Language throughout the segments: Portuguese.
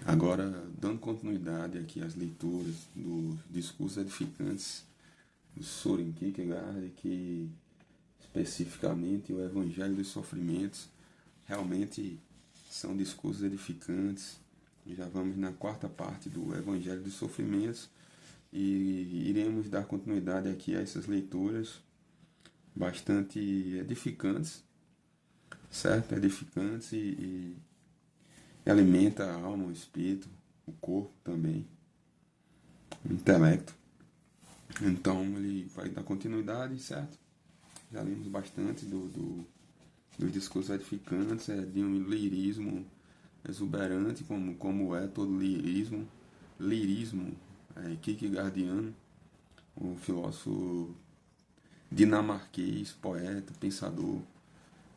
Agora, dando continuidade aqui às leituras dos discursos edificantes do Soren Kierkegaard, que especificamente o Evangelho dos Sofrimentos realmente são discursos edificantes. Já vamos na quarta parte do Evangelho dos Sofrimentos e iremos dar continuidade aqui a essas leituras bastante edificantes, certo? Edificantes e alimenta a alma, o espírito, o corpo também, o intelecto. Então ele vai dar continuidade, certo? Já lemos bastante dos discursos edificantes, de um lirismo exuberante, como é todo lirismo. Lirismo Kierkegaardiano, um filósofo dinamarquês, poeta, pensador,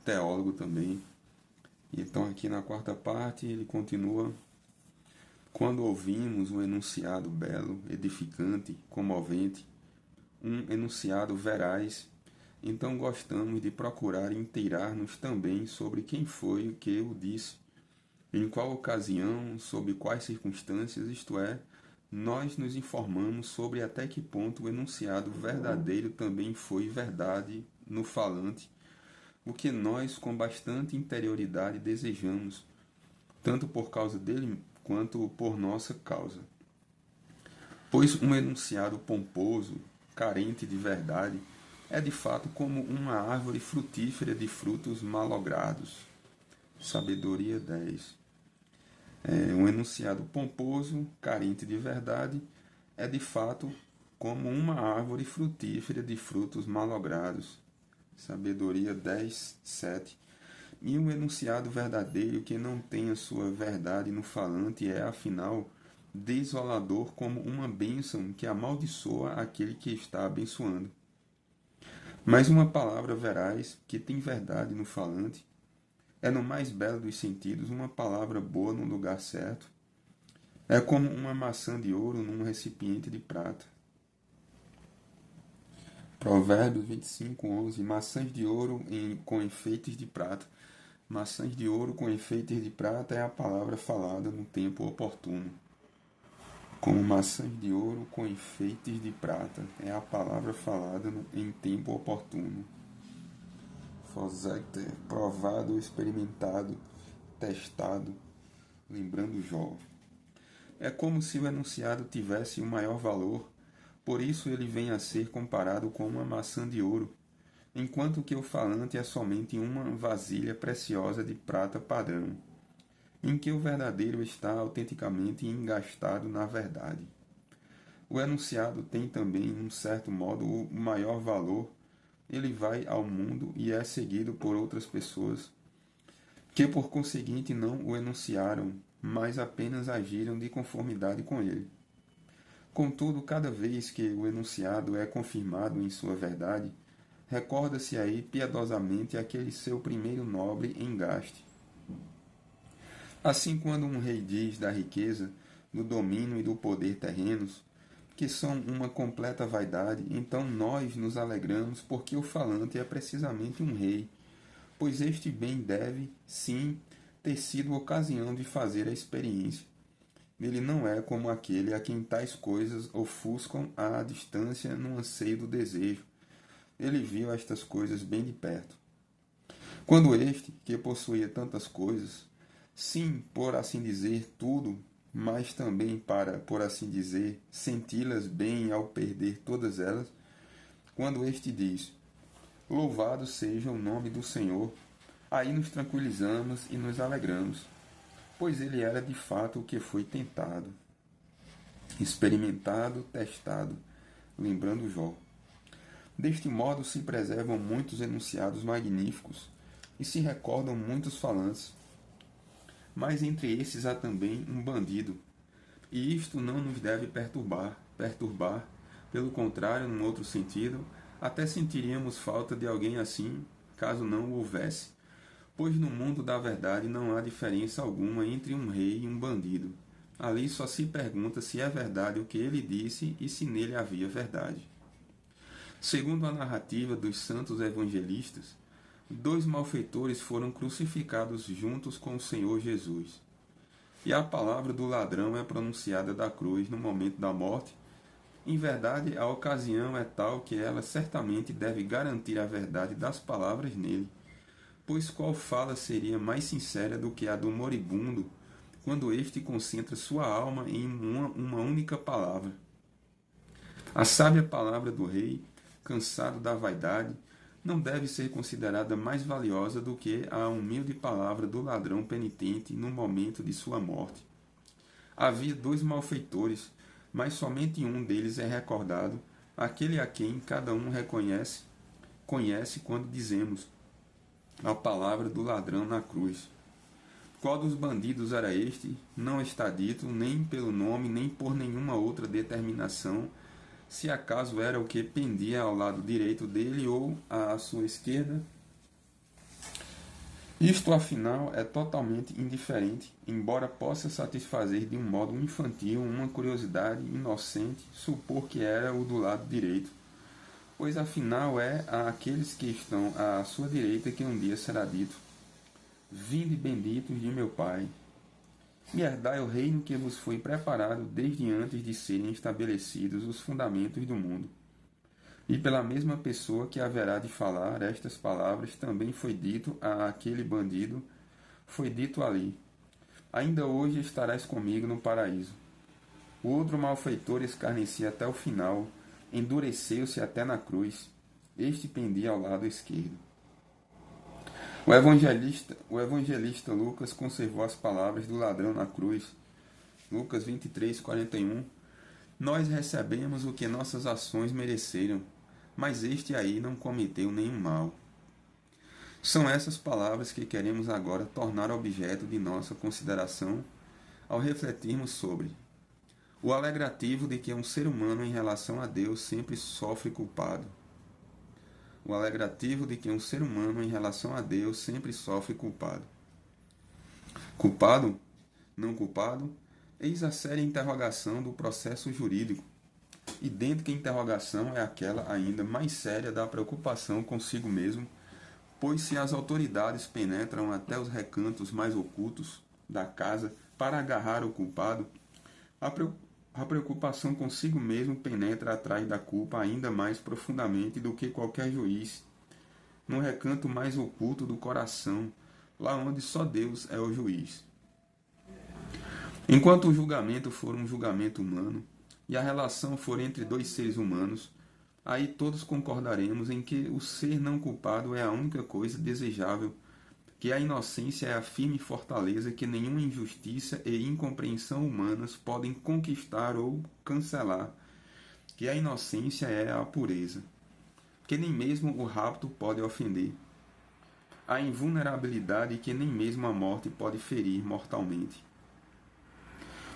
teólogo também. Então aqui na quarta parte ele continua: quando ouvimos um enunciado belo, edificante, comovente, um enunciado veraz, então gostamos de procurar inteirar-nos também sobre quem foi o que o disse, em qual ocasião, sob quais circunstâncias, isto é, nós nos informamos sobre até que ponto o enunciado verdadeiro também foi verdade no falante, o que nós com bastante interioridade desejamos, tanto por causa dele quanto por nossa causa. Pois um enunciado pomposo, carente de verdade, é de fato como uma árvore frutífera de frutos malogrados. Sabedoria 10. Um enunciado pomposo, carente de verdade, é de fato como uma árvore frutífera de frutos malogrados. Sabedoria 10, 7. E um enunciado verdadeiro que não tenha sua verdade no falante é, afinal, desolador como uma bênção que amaldiçoa aquele que está abençoando. Mas uma palavra veraz que tem verdade no falante é, no mais belo dos sentidos, uma palavra boa no lugar certo. É como uma maçã de ouro num recipiente de prata. Provérbios 25, 11. Maçãs de ouro com enfeites de prata. Maçãs de ouro com enfeites de prata é a palavra falada no tempo oportuno. Como maçãs de ouro com enfeites de prata é a palavra falada em tempo oportuno. Fosécter, provado, experimentado, testado, lembrando Jó. É como se o enunciado tivesse o maior valor, por isso ele vem a ser comparado com uma maçã de ouro, enquanto que o falante é somente uma vasilha preciosa de prata padrão, em que o verdadeiro está autenticamente engastado na verdade. O enunciado tem também, em um certo modo, o maior valor. Ele vai ao mundo e é seguido por outras pessoas, que por conseguinte não o enunciaram, mas apenas agiram de conformidade com ele. Contudo, cada vez que o enunciado é confirmado em sua verdade, recorda-se aí piedosamente aquele seu primeiro nobre engaste. Assim, quando um rei diz da riqueza, do domínio e do poder terrenos, que são uma completa vaidade, então nós nos alegramos porque o falante é precisamente um rei, pois este bem deve, sim, ter sido ocasião de fazer a experiência. Ele não é como aquele a quem tais coisas ofuscam à distância no anseio do desejo. Ele viu estas coisas bem de perto. Quando este, que possuía tantas coisas, sim, por assim dizer, tudo, mas também para, por assim dizer, senti-las bem ao perder todas elas, quando este diz: louvado seja o nome do Senhor, aí nos tranquilizamos e nos alegramos, pois ele era de fato o que foi tentado, experimentado, testado, lembrando Jó. Deste modo se preservam muitos enunciados magníficos e se recordam muitos falantes. Mas entre esses há também um bandido, e isto não nos deve perturbar, pelo contrário, num outro sentido, até sentiríamos falta de alguém assim, caso não o houvesse, pois no mundo da verdade não há diferença alguma entre um rei e um bandido. Ali só se pergunta se é verdade o que ele disse e se nele havia verdade. Segundo a narrativa dos santos evangelistas, 2 malfeitores foram crucificados juntos com o Senhor Jesus. e a palavra do ladrão é pronunciada da cruz no momento da morte. Em verdade, a ocasião é tal que ela certamente deve garantir a verdade das palavras nele, pois qual fala seria mais sincera do que a do moribundo, quando este concentra sua alma em uma única palavra? A sábia palavra do rei, cansado da vaidade, não deve ser considerada mais valiosa do que a humilde palavra do ladrão penitente no momento de sua morte. Havia 2 malfeitores, mas somente um deles é recordado, aquele a quem cada um conhece quando dizemos a palavra do ladrão na cruz. Qual dos bandidos era este? Não está dito, nem pelo nome, nem por nenhuma outra determinação, se acaso era o que pendia ao lado direito dele ou à sua esquerda. Isto, afinal, é totalmente indiferente, embora possa satisfazer de um modo infantil uma curiosidade inocente supor que era o do lado direito, pois afinal é àqueles que estão à sua direita que um dia será dito: Vinde benditos de meu Pai, e herdai o reino que vos foi preparado desde antes de serem estabelecidos os fundamentos do mundo. E pela mesma pessoa que haverá de falar estas palavras, também foi dito a aquele bandido, foi dito ali: Ainda hoje estarás comigo no paraíso. O outro malfeitor escarnecia até o final, endureceu-se até na cruz. Este pendia ao lado esquerdo. O evangelista Lucas conservou as palavras do ladrão na cruz. Lucas 23:41. Nós recebemos o que nossas ações mereceram, mas este aí não cometeu nenhum mal. São essas palavras que queremos agora tornar objeto de nossa consideração ao refletirmos sobre o alegrativo de que um ser humano em relação a Deus sempre sofre culpado. O alegrativo de que um ser humano em relação a Deus sempre sofre culpado. Culpado? Não culpado? Eis a séria interrogação do processo jurídico. Idêntica interrogação é aquela ainda mais séria da preocupação consigo mesmo, pois se as autoridades penetram até os recantos mais ocultos da casa para agarrar o culpado, a preocupação consigo mesmo penetra atrás da culpa ainda mais profundamente do que qualquer juiz, no recanto mais oculto do coração, lá onde só Deus é o juiz. Enquanto o julgamento for um julgamento humano, e a relação for entre 2 seres humanos, aí todos concordaremos em que o ser não culpado é a única coisa desejável, que a inocência é a firme fortaleza que nenhuma injustiça e incompreensão humanas podem conquistar ou cancelar, que a inocência é a pureza, que nem mesmo o rapto pode ofender, a invulnerabilidade que nem mesmo a morte pode ferir mortalmente.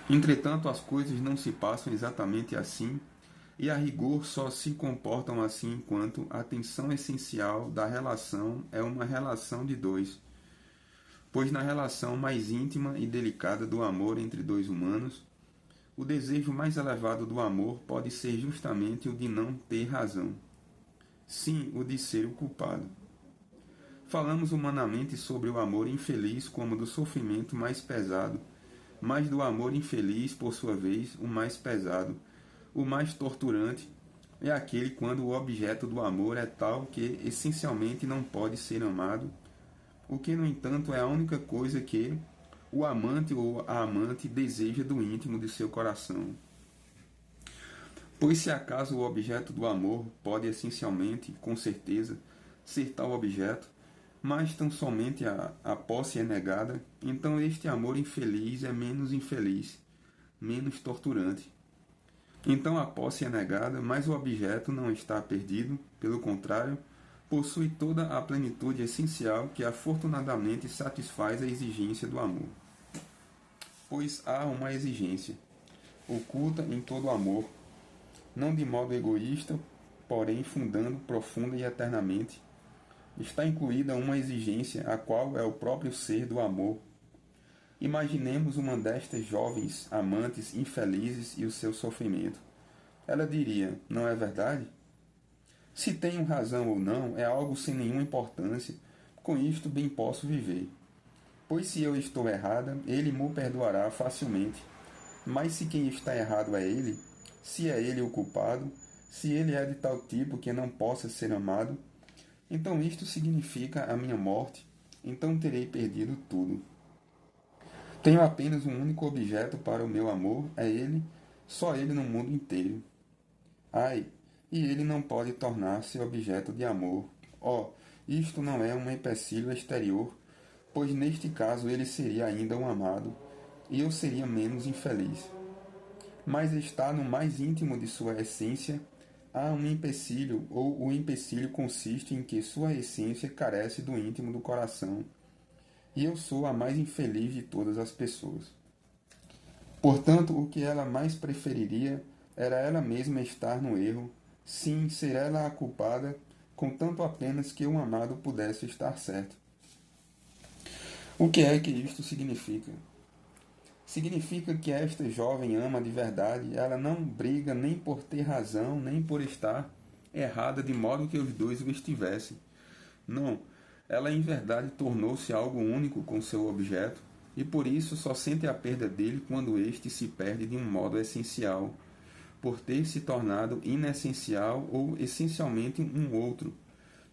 Entretanto, as coisas não se passam exatamente assim, e a rigor só se comportam assim enquanto a tensão essencial da relação é uma relação de 2. Pois na relação mais íntima e delicada do amor entre 2 humanos, o desejo mais elevado do amor pode ser justamente o de não ter razão. Sim, o de ser o culpado. Falamos humanamente sobre o amor infeliz como do sofrimento mais pesado, mas do amor infeliz, por sua vez, o mais pesado, o mais torturante, é aquele quando o objeto do amor é tal que essencialmente não pode ser amado, o que, no entanto, é a única coisa que o amante ou a amante deseja do íntimo de seu coração. Pois se acaso o objeto do amor pode essencialmente, com certeza, ser tal objeto, mas tão somente a posse é negada, então este amor infeliz é menos infeliz, menos torturante. Então a posse é negada, mas o objeto não está perdido, pelo contrário, possui toda a plenitude essencial que afortunadamente satisfaz a exigência do amor. Pois há uma exigência, oculta em todo o amor, não de modo egoísta, porém fundando profunda e eternamente, está incluída uma exigência a qual é o próprio ser do amor. Imaginemos uma destas jovens amantes infelizes e o seu sofrimento. Ela diria, não é verdade? Se tenho razão ou não é algo sem nenhuma importância, com isto bem posso viver. Pois se eu estou errada, ele me perdoará facilmente. Mas se quem está errado é ele, se é ele o culpado, se ele é de tal tipo que não possa ser amado, então isto significa a minha morte, então terei perdido tudo. Tenho apenas um único objeto para o meu amor, é ele, só ele no mundo inteiro. Ai, e ele não pode tornar-se objeto de amor. Oh, isto não é um empecilho exterior, pois neste caso ele seria ainda um amado, e eu seria menos infeliz. Mas está no mais íntimo de sua essência, há um empecilho, ou o empecilho consiste em que sua essência carece do íntimo do coração, e eu sou a mais infeliz de todas as pessoas. Portanto, o que ela mais preferiria era ela mesma estar no erro, sim, ser ela a culpada, contanto apenas que o amado pudesse estar certo. O que é que isto significa? Significa que esta jovem ama de verdade, ela não briga nem por ter razão, nem por estar errada de modo que os dois o estivessem. Não, ela em verdade tornou-se algo único com seu objeto, e por isso só sente a perda dele quando este se perde de um modo essencial, por ter se tornado inessencial ou essencialmente um outro,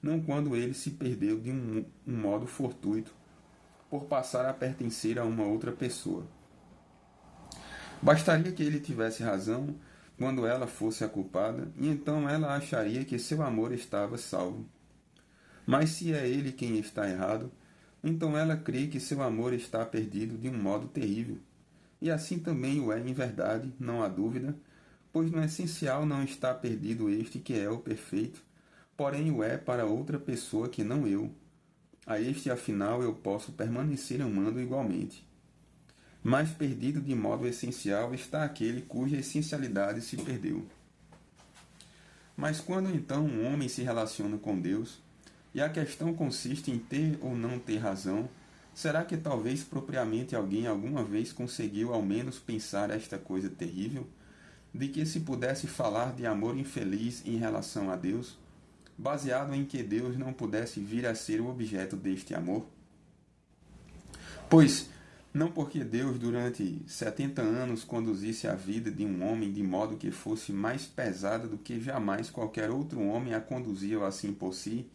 não quando ele se perdeu de um modo fortuito, por passar a pertencer a uma outra pessoa. Bastaria que ele tivesse razão quando ela fosse a culpada, e então ela acharia que seu amor estava salvo. Mas se é ele quem está errado, então ela crê que seu amor está perdido de um modo terrível. E assim também o é em verdade, não há dúvida, pois no essencial não está perdido este que é o perfeito, porém o é para outra pessoa que não eu. A este, afinal, eu posso permanecer amando igualmente. Mas perdido de modo essencial está aquele cuja essencialidade se perdeu. Mas quando então um homem se relaciona com Deus, e a questão consiste em ter ou não ter razão, será que talvez propriamente alguém alguma vez conseguiu ao menos pensar esta coisa terrível, de que se pudesse falar de amor infeliz em relação a Deus, baseado em que Deus não pudesse vir a ser o objeto deste amor? Pois, não porque Deus durante 70 anos conduzisse a vida de um homem de modo que fosse mais pesada do que jamais qualquer outro homem a conduzia assim por si,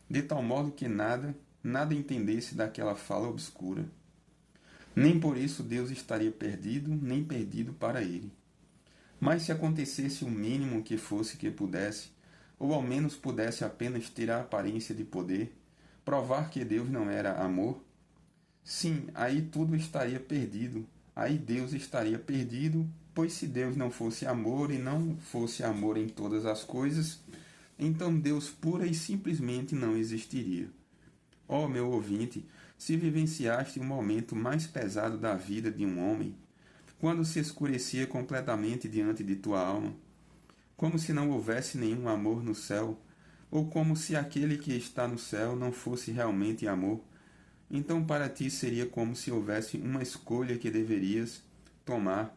de tal modo que nada entendesse daquela fala obscura. Nem por isso Deus estaria perdido, nem perdido para ele. Mas se acontecesse o mínimo que fosse que pudesse, ou ao menos pudesse apenas ter a aparência de poder, provar que Deus não era amor, sim, aí tudo estaria perdido, aí Deus estaria perdido, pois se Deus não fosse amor e não fosse amor em todas as coisas, então Deus pura e simplesmente não existiria. Ó meu ouvinte, se vivenciaste o momento mais pesado da vida de um homem, quando se escurecia completamente diante de tua alma, como se não houvesse nenhum amor no céu, ou como se aquele que está no céu não fosse realmente amor, então para ti seria como se houvesse uma escolha que deverias tomar,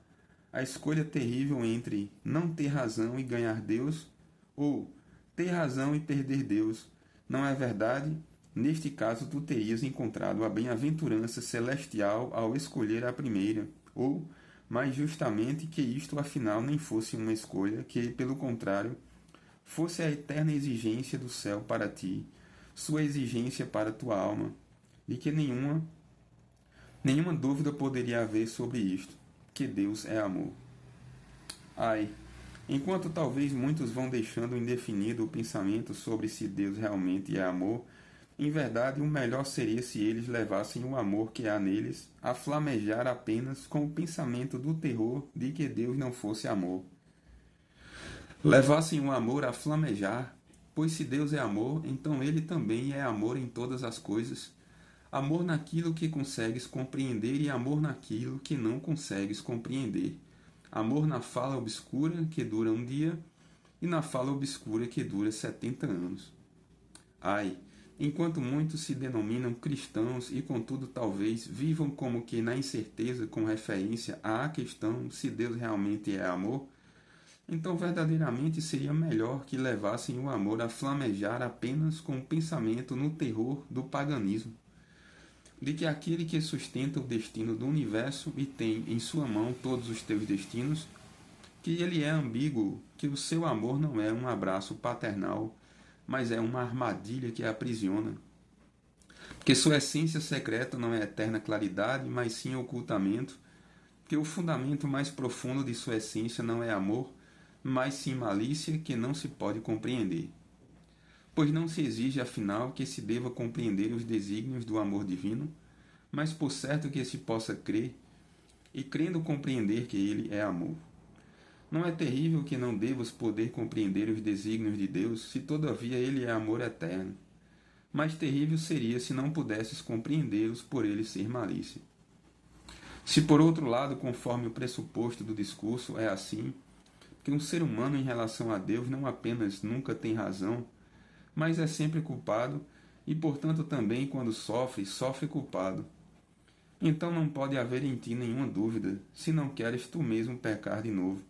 a escolha terrível entre não ter razão e ganhar Deus, ou ter razão e perder Deus. Não é verdade? Neste caso, tu terias encontrado a bem-aventurança celestial ao escolher a primeira, ou, mais justamente, que isto afinal nem fosse uma escolha, que, pelo contrário, fosse a eterna exigência do céu para ti, sua exigência para tua alma, de que nenhuma dúvida poderia haver sobre isto, que Deus é amor. Ai, enquanto talvez muitos vão deixando indefinido o pensamento sobre se Deus realmente é amor, em verdade o melhor seria se eles levassem o amor que há neles a flamejar apenas com o pensamento do terror de que Deus não fosse amor. Levassem o amor a flamejar, pois se Deus é amor, então ele também é amor em todas as coisas. Amor naquilo que consegues compreender e amor naquilo que não consegues compreender. Amor na fala obscura que dura um dia e na fala obscura que dura 70 anos. Ai, enquanto muitos se denominam cristãos e contudo talvez vivam como que na incerteza com referência à questão se Deus realmente é amor, então verdadeiramente seria melhor que levassem o amor a flamejar apenas com o pensamento no terror do paganismo. de que aquele que sustenta o destino do universo e tem em sua mão todos os teus destinos, que ele é ambíguo, que o seu amor não é um abraço paternal, mas é uma armadilha que aprisiona, que sua essência secreta não é eterna claridade, mas sim ocultamento, que o fundamento mais profundo de sua essência não é amor, mas sim malícia que não se pode compreender. Pois não se exige, afinal, que se deva compreender os desígnios do amor divino, mas por certo que se possa crer, e crendo compreender que ele é amor. Não é terrível que não devas poder compreender os desígnios de Deus, se todavia ele é amor eterno. Mais terrível seria se não pudesses compreendê-los por ele ser malícia. Se por outro lado, conforme o pressuposto do discurso, é assim, que um ser humano em relação a Deus não apenas nunca tem razão, mas é sempre culpado, e portanto também quando sofre, sofre culpado. Então não pode haver em ti nenhuma dúvida, se não queres tu mesmo pecar de novo.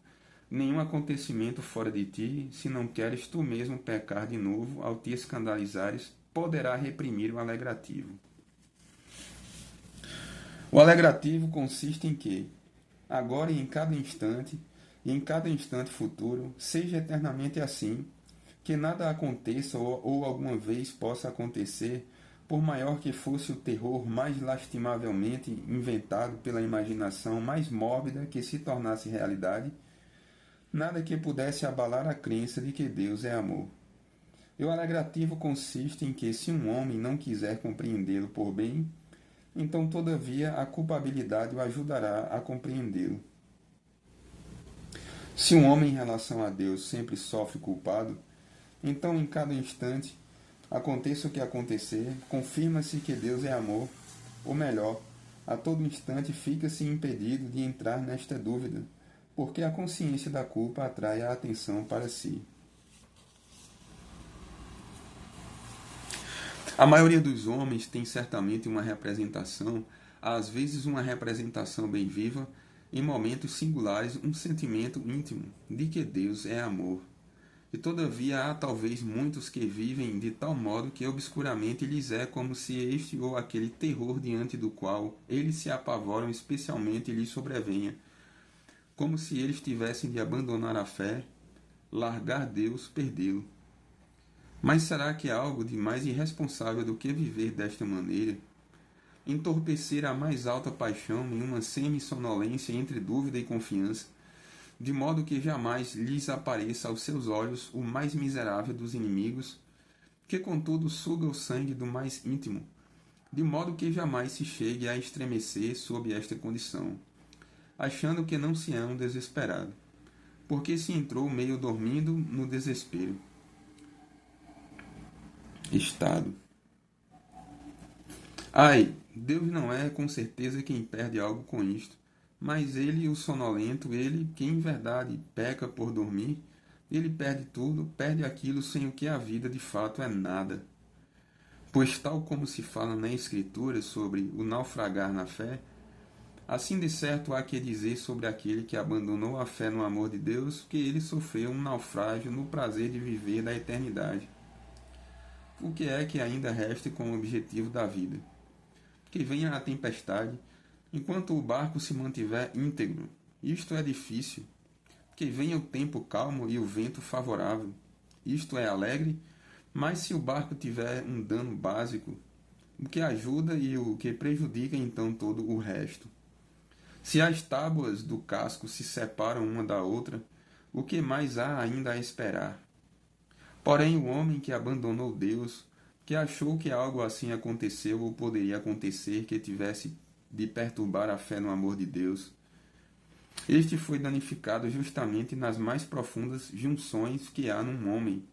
Nenhum acontecimento fora de ti, se não queres tu mesmo pecar de novo, ao te escandalizares, poderá reprimir o alegrativo. O alegrativo consiste em que, agora e em cada instante futuro, seja eternamente assim, que nada aconteça ou alguma vez possa acontecer, por maior que fosse o terror mais lastimavelmente inventado pela imaginação mais mórbida que se tornasse realidade, nada que pudesse abalar a crença de que Deus é amor. E o alegrativo consiste em que, se um homem não quiser compreendê-lo por bem, então, todavia, a culpabilidade o ajudará a compreendê-lo. Se um homem em relação a Deus sempre sofre culpado, então, em cada instante, aconteça o que acontecer, confirma-se que Deus é amor, ou melhor, a todo instante fica-se impedido de entrar nesta dúvida, porque a consciência da culpa atrai a atenção para si. A maioria dos homens tem certamente uma representação, às vezes uma representação bem viva, em momentos singulares um sentimento íntimo de que Deus é amor. E todavia há talvez muitos que vivem de tal modo que obscuramente lhes é como se este ou aquele terror diante do qual eles se apavoram especialmente lhes sobrevenha, como se eles tivessem de abandonar a fé, largar Deus, perdê-lo. Mas será que há algo de mais irresponsável do que viver desta maneira? Entorpecer a mais alta paixão em uma semi-sonolência entre dúvida e confiança, de modo que jamais lhes apareça aos seus olhos o mais miserável dos inimigos, que contudo suga o sangue do mais íntimo, de modo que jamais se chegue a estremecer sob esta condição, achando que não se é um desesperado, porque se entrou meio dormindo no desespero. Estado. Ai, Deus não é com certeza quem perde algo com isto, mas ele, o sonolento, ele que em verdade peca por dormir, ele perde tudo, perde aquilo sem o que a vida de fato é nada. Pois tal como se fala na Escritura sobre o naufragar na fé, assim de certo há que dizer sobre aquele que abandonou a fé no amor de Deus, que ele sofreu um naufrágio no prazer de viver da eternidade. O que é que ainda resta como objetivo da vida? Que venha a tempestade, enquanto o barco se mantiver íntegro. Isto é difícil. Que venha o tempo calmo e o vento favorável. Isto é alegre, mas se o barco tiver um dano básico, o que ajuda e o que prejudica então todo o resto. Se as tábuas do casco se separam uma da outra, o que mais há ainda a esperar? Porém, o homem que abandonou Deus, que achou que algo assim aconteceu ou poderia acontecer que tivesse de perturbar a fé no amor de Deus, este foi danificado justamente nas mais profundas junções que há num homem.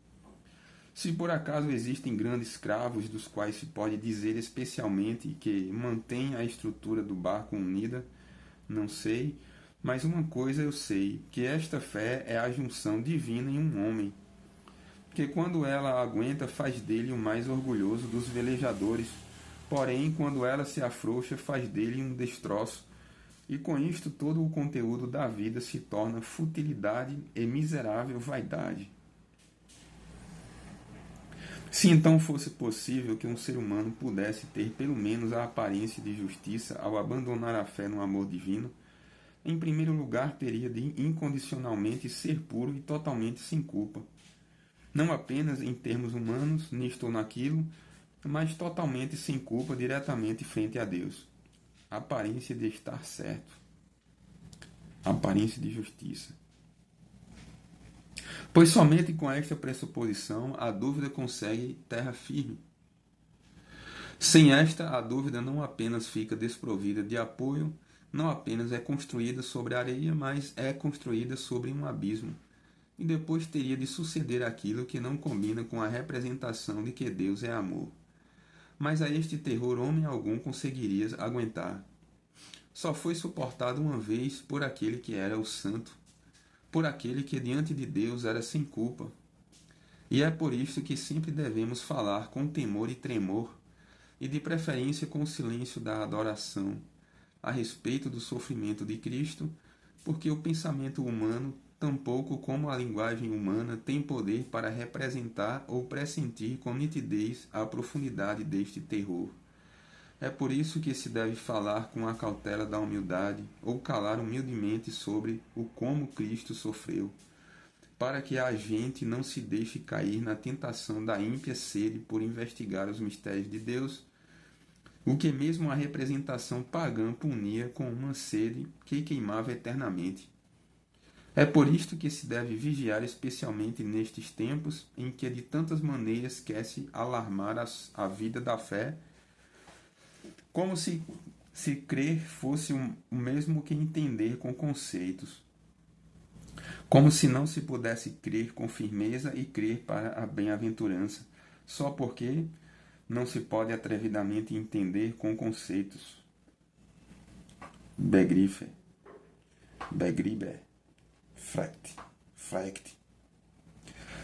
Se por acaso existem grandes cravos dos quais se pode dizer especialmente que mantêm a estrutura do barco unida, não sei, mas uma coisa eu sei, que esta fé é a junção divina em um homem, que quando ela aguenta faz dele o mais orgulhoso dos velejadores, porém quando ela se afrouxa faz dele um destroço, e com isto todo o conteúdo da vida se torna futilidade e miserável vaidade. Se então fosse possível que um ser humano pudesse ter pelo menos a aparência de justiça ao abandonar a fé no amor divino, em primeiro lugar teria de incondicionalmente ser puro e totalmente sem culpa. Não apenas em termos humanos, nisto ou naquilo, mas totalmente sem culpa diretamente frente a Deus. A aparência de estar certo. A aparência de justiça. Pois somente com esta pressuposição a dúvida consegue terra firme. Sem esta, a dúvida não apenas fica desprovida de apoio, não apenas é construída sobre a areia, mas é construída sobre um abismo. E depois teria de suceder aquilo que não combina com a representação de que Deus é amor. Mas a este terror homem algum conseguiria aguentar. Só foi suportado uma vez por aquele que era o santo, por aquele que diante de Deus era sem culpa. E é por isto que sempre devemos falar com temor e tremor, e de preferência com o silêncio da adoração, a respeito do sofrimento de Cristo, porque o pensamento humano, tampouco como a linguagem humana, tem poder para representar ou pressentir com nitidez a profundidade deste terror. É por isso que se deve falar com a cautela da humildade, ou calar humildemente sobre o como Cristo sofreu, para que a gente não se deixe cair na tentação da ímpia sede por investigar os mistérios de Deus, o que mesmo a representação pagã punia com uma sede que queimava eternamente. É por isto que se deve vigiar especialmente nestes tempos em que de tantas maneiras quer se alarmar a vida da fé, como se crer fosse o mesmo que entender com conceitos, como se não se pudesse crer com firmeza e crer para a bem-aventurança, só porque não se pode atrevidamente entender com conceitos. Begrife, begribe, frect.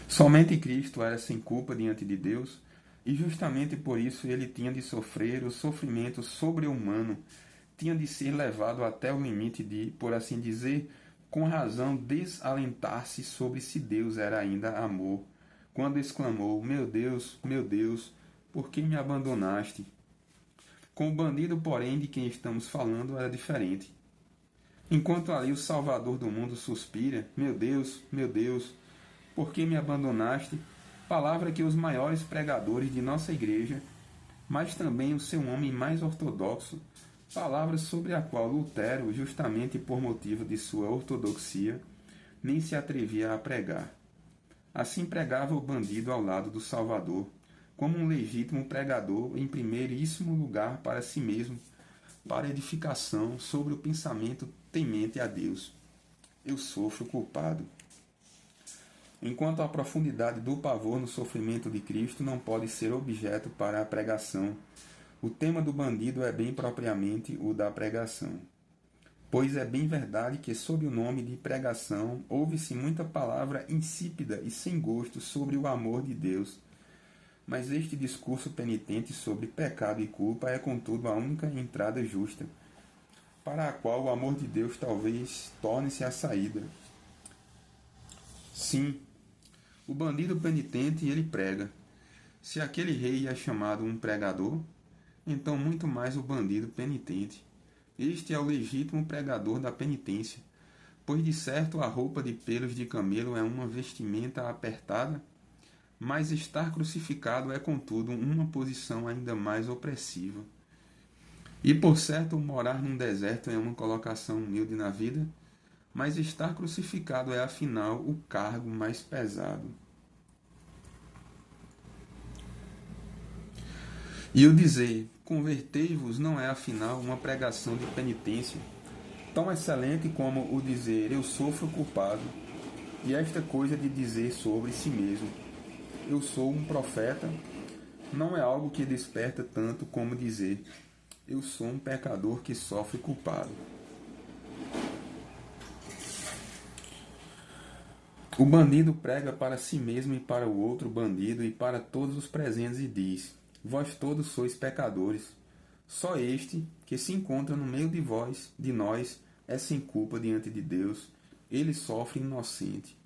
Somente Cristo era sem culpa diante de Deus, e justamente por isso ele tinha de sofrer o sofrimento sobre-humano, tinha de ser levado até o limite de, por assim dizer, com razão desalentar-se sobre se Deus era ainda amor, quando exclamou: meu Deus, por que me abandonaste? Com o bandido, porém, de quem estamos falando, era diferente. Enquanto ali o Salvador do mundo suspira: meu Deus, por que me abandonaste? Palavra que os maiores pregadores de nossa igreja, mas também o seu homem mais ortodoxo, palavra sobre a qual Lutero, justamente por motivo de sua ortodoxia, nem se atrevia a pregar. Assim pregava o bandido ao lado do Salvador, como um legítimo pregador em primeiríssimo lugar para si mesmo, para edificação sobre o pensamento temente a Deus. Eu sofro culpado. Enquanto a profundidade do pavor no sofrimento de Cristo não pode ser objeto para a pregação, o tema do bandido é bem propriamente o da pregação. Pois é bem verdade que, sob o nome de pregação, ouve-se muita palavra insípida e sem gosto sobre o amor de Deus. Mas este discurso penitente sobre pecado e culpa é, contudo, a única entrada justa, para a qual o amor de Deus talvez torne-se a saída. Sim, o bandido penitente ele prega. Se aquele rei é chamado um pregador, então muito mais o bandido penitente. Este é o legítimo pregador da penitência, pois de certo a roupa de pelos de camelo é uma vestimenta apertada, mas estar crucificado é, contudo, uma posição ainda mais opressiva. E por certo morar num deserto é uma colocação humilde na vida, mas estar crucificado é afinal o cargo mais pesado. E o dizer, convertei-vos, não é afinal uma pregação de penitência, tão excelente como o dizer, eu sofro culpado, e esta coisa de dizer sobre si mesmo, eu sou um profeta, não é algo que desperta tanto como dizer, eu sou um pecador que sofre culpado. O bandido prega para si mesmo e para o outro bandido e para todos os presentes e diz, vós todos sois pecadores. Só este, que se encontra no meio de nós, é sem culpa diante de Deus. Ele sofre inocente.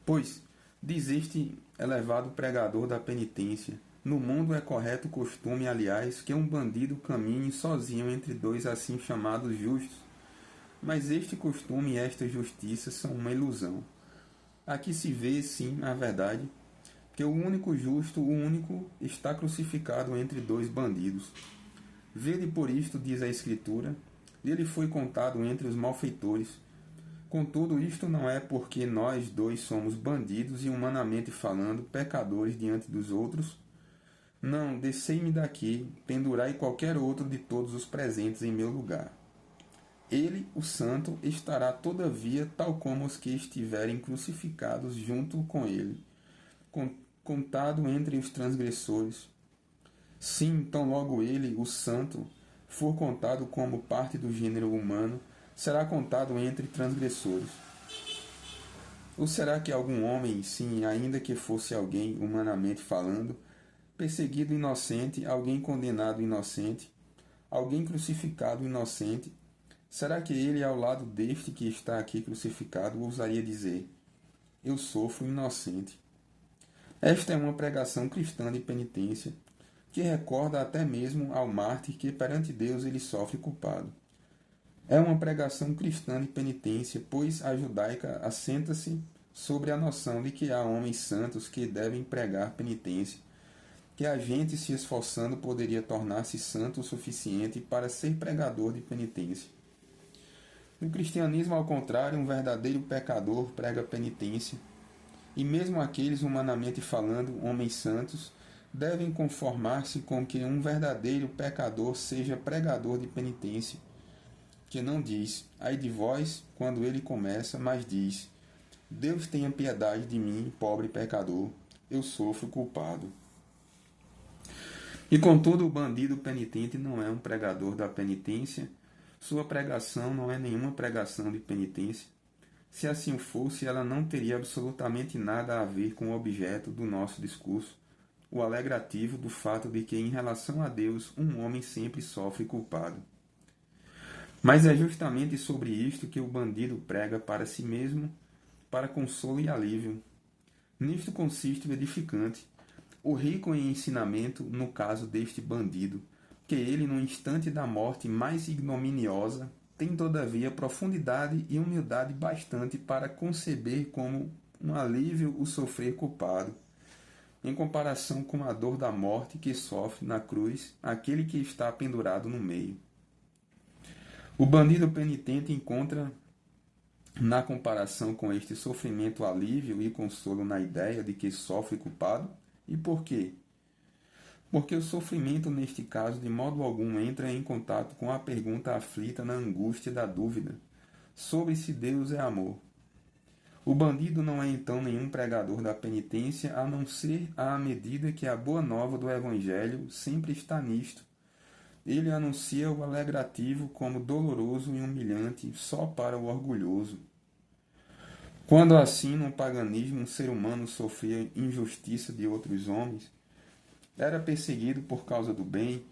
Pois, Diz este elevado pregador da penitência: no mundo é correto costume, aliás, que um bandido caminhe sozinho entre dois assim chamados justos. Mas este costume e esta justiça são uma ilusão. Aqui se vê, sim, a verdade, que o único justo, o único, está crucificado entre dois bandidos. Vede por isto, diz a Escritura, ele foi contado entre os malfeitores. Contudo, isto não é porque nós dois somos bandidos e, humanamente falando, pecadores diante dos outros. Não, descei-me daqui, pendurai qualquer outro de todos os presentes em meu lugar. Ele, o santo, estará todavia tal como os que estiverem crucificados junto com ele, contado entre os transgressores. Sim, tão logo ele, o santo, for contado como parte do gênero humano, será contado entre transgressores. Ou será que algum homem, sim, ainda que fosse alguém, humanamente falando, perseguido inocente, alguém condenado inocente, alguém crucificado inocente, será que ele, ao lado deste que está aqui crucificado, ousaria dizer: eu sofro inocente? Esta é uma pregação cristã de penitência, que recorda até mesmo ao mártir que perante Deus ele sofre culpado. É uma pregação cristã de penitência, pois a judaica assenta-se sobre a noção de que há homens santos que devem pregar penitência, que a gente se esforçando poderia tornar-se santo o suficiente para ser pregador de penitência. No cristianismo, ao contrário, um verdadeiro pecador prega penitência, e mesmo aqueles, humanamente falando, homens santos, devem conformar-se com que um verdadeiro pecador seja pregador de penitência, que não diz, ai de vós, quando ele começa, mas diz, Deus tenha piedade de mim, pobre pecador, eu sofro culpado. E contudo, o bandido penitente não é um pregador da penitência, sua pregação não é nenhuma pregação de penitência. Se assim fosse, ela não teria absolutamente nada a ver com o objeto do nosso discurso, o alegrativo do fato de que, em relação a Deus, um homem sempre sofre culpado. Mas é justamente sobre isto que o bandido prega para si mesmo, para consolo e alívio. Nisto consiste o edificante, o rico em ensinamento no caso deste bandido, que ele, no instante da morte mais ignominiosa, tem todavia profundidade e humildade bastante para conceber como um alívio o sofrer culpado, em comparação com a dor da morte que sofre na cruz aquele que está pendurado no meio. O bandido penitente encontra na comparação com este sofrimento alívio e consolo na ideia de que sofre culpado. E por quê? Porque o sofrimento, neste caso, de modo algum entra em contato com a pergunta aflita na angústia da dúvida sobre se Deus é amor. O bandido não é então nenhum pregador da penitência, a não ser à medida que a boa nova do Evangelho sempre está nisto. Ele anuncia o alegrativo como doloroso e humilhante só para o orgulhoso. Quando assim, no paganismo, um ser humano sofria injustiça de outros homens, era perseguido por causa do bem,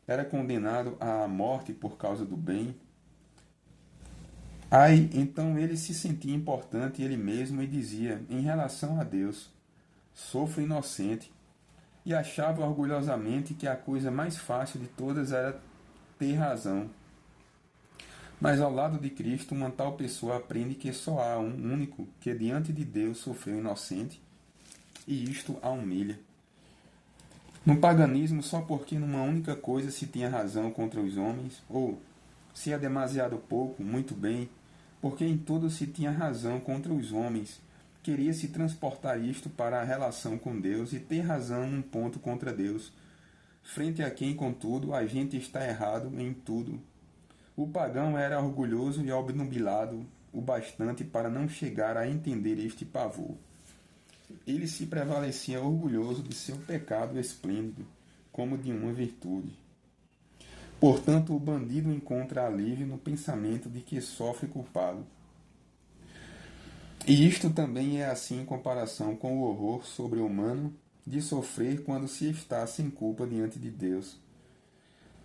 era condenado à morte por causa do bem. Aí, então ele se sentia importante ele mesmo e dizia, em relação a Deus, sofro inocente, e achava orgulhosamente que a coisa mais fácil de todas era ter razão. Mas ao lado de Cristo, uma tal pessoa aprende que só há um único que diante de Deus sofreu inocente, e isto a humilha. No paganismo, só porque numa única coisa se tinha razão contra os homens, ou, se é demasiado pouco, muito bem, porque em tudo se tinha razão contra os homens, queria-se transportar isto para a relação com Deus e ter razão num ponto contra Deus, frente a quem, contudo, a gente está errado em tudo. O pagão era orgulhoso e obnubilado o bastante para não chegar a entender este pavor. Ele se prevalecia orgulhoso de seu pecado esplêndido, como de uma virtude. Portanto, o bandido encontra alívio no pensamento de que sofre culpado. E isto também é assim em comparação com o horror sobre-humano de sofrer quando se está sem culpa diante de Deus.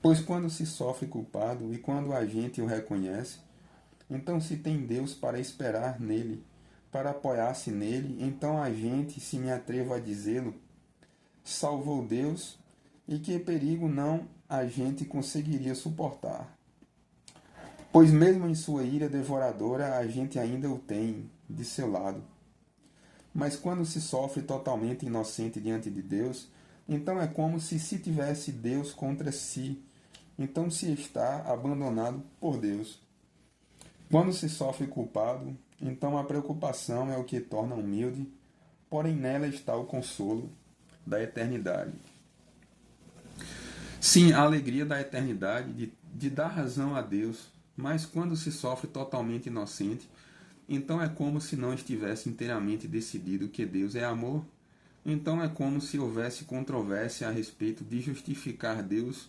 Pois quando se sofre culpado e quando a gente o reconhece, então se tem Deus para esperar nele, para apoiar-se nele, então a gente, se me atrevo a dizê-lo, salvou Deus, e que perigo não a gente conseguiria suportar. Pois mesmo em sua ira devoradora, a gente ainda o tem de seu lado. Mas quando se sofre totalmente inocente diante de Deus, então é como se tivesse Deus contra si, então se está abandonado por Deus. Quando se sofre culpado, então a preocupação é o que torna humilde, porém nela está o consolo da eternidade. Sim, a alegria da eternidade de dar razão a Deus, mas quando se sofre totalmente inocente, então é como se não estivesse inteiramente decidido que Deus é amor. Então é como se houvesse controvérsia a respeito de justificar Deus,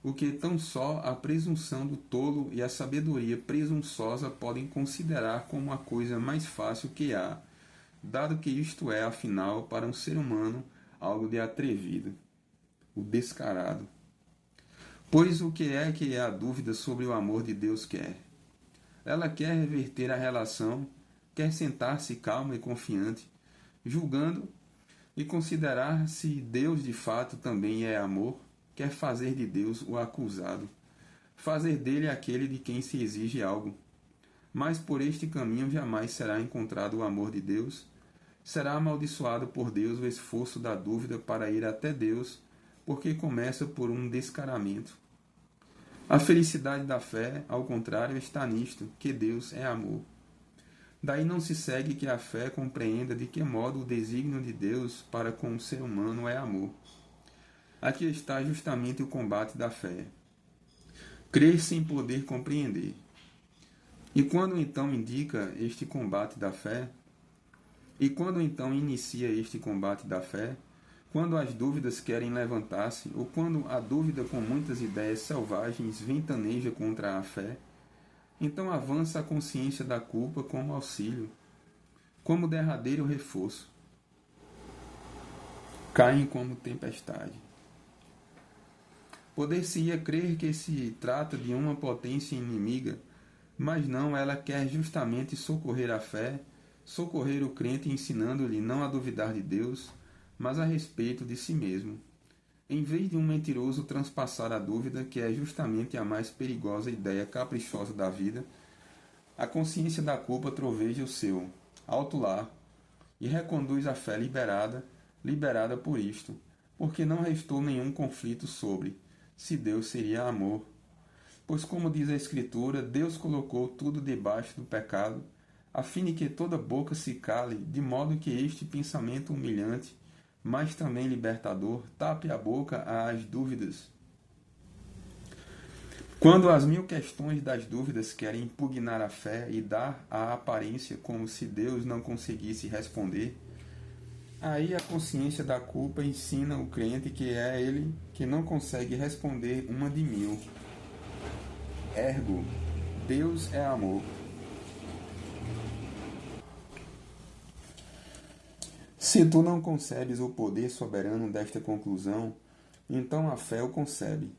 o que tão só a presunção do tolo e a sabedoria presunçosa podem considerar como a coisa mais fácil que há, dado que isto é, afinal, para um ser humano, algo de atrevido, o descarado. Pois o que é a dúvida sobre o amor de Deus quer? Ela quer reverter a relação, quer sentar-se calma e confiante, julgando e considerar se Deus de fato também é amor, quer fazer de Deus o acusado, fazer dele aquele de quem se exige algo. Mas por este caminho jamais será encontrado o amor de Deus, será amaldiçoado por Deus o esforço da dúvida para ir até Deus, porque começa por um descaramento. A felicidade da fé, ao contrário, está nisto, que Deus é amor. Daí não se segue que a fé compreenda de que modo o desígnio de Deus para com o ser humano é amor. Aqui está justamente o combate da fé. Crer sem poder compreender. E quando então indica este combate da fé? E quando então inicia este combate da fé? Quando as dúvidas querem levantar-se, ou quando a dúvida com muitas ideias selvagens ventaneja contra a fé, então avança a consciência da culpa como auxílio, como derradeiro reforço. Caem como tempestade. Poder-se-ia crer que se trata de uma potência inimiga, mas não, ela quer justamente socorrer a fé, socorrer o crente ensinando-lhe não a duvidar de Deus, mas a respeito de si mesmo, em vez de um mentiroso transpassar a dúvida, que é justamente a mais perigosa ideia caprichosa da vida, a consciência da culpa troveja o seu alto lar e reconduz a fé liberada por isto, porque não restou nenhum conflito sobre se Deus seria amor. Pois, como diz a Escritura, Deus colocou tudo debaixo do pecado, a fim de que toda boca se cale, de modo que este pensamento humilhante, mas também libertador, tape a boca às dúvidas. Quando as mil questões das dúvidas querem impugnar a fé e dar a aparência como se Deus não conseguisse responder, aí a consciência da culpa ensina o crente que é ele que não consegue responder uma de mil. Ergo, Deus é amor. Se tu não concebes o poder soberano desta conclusão, então a fé o concebe.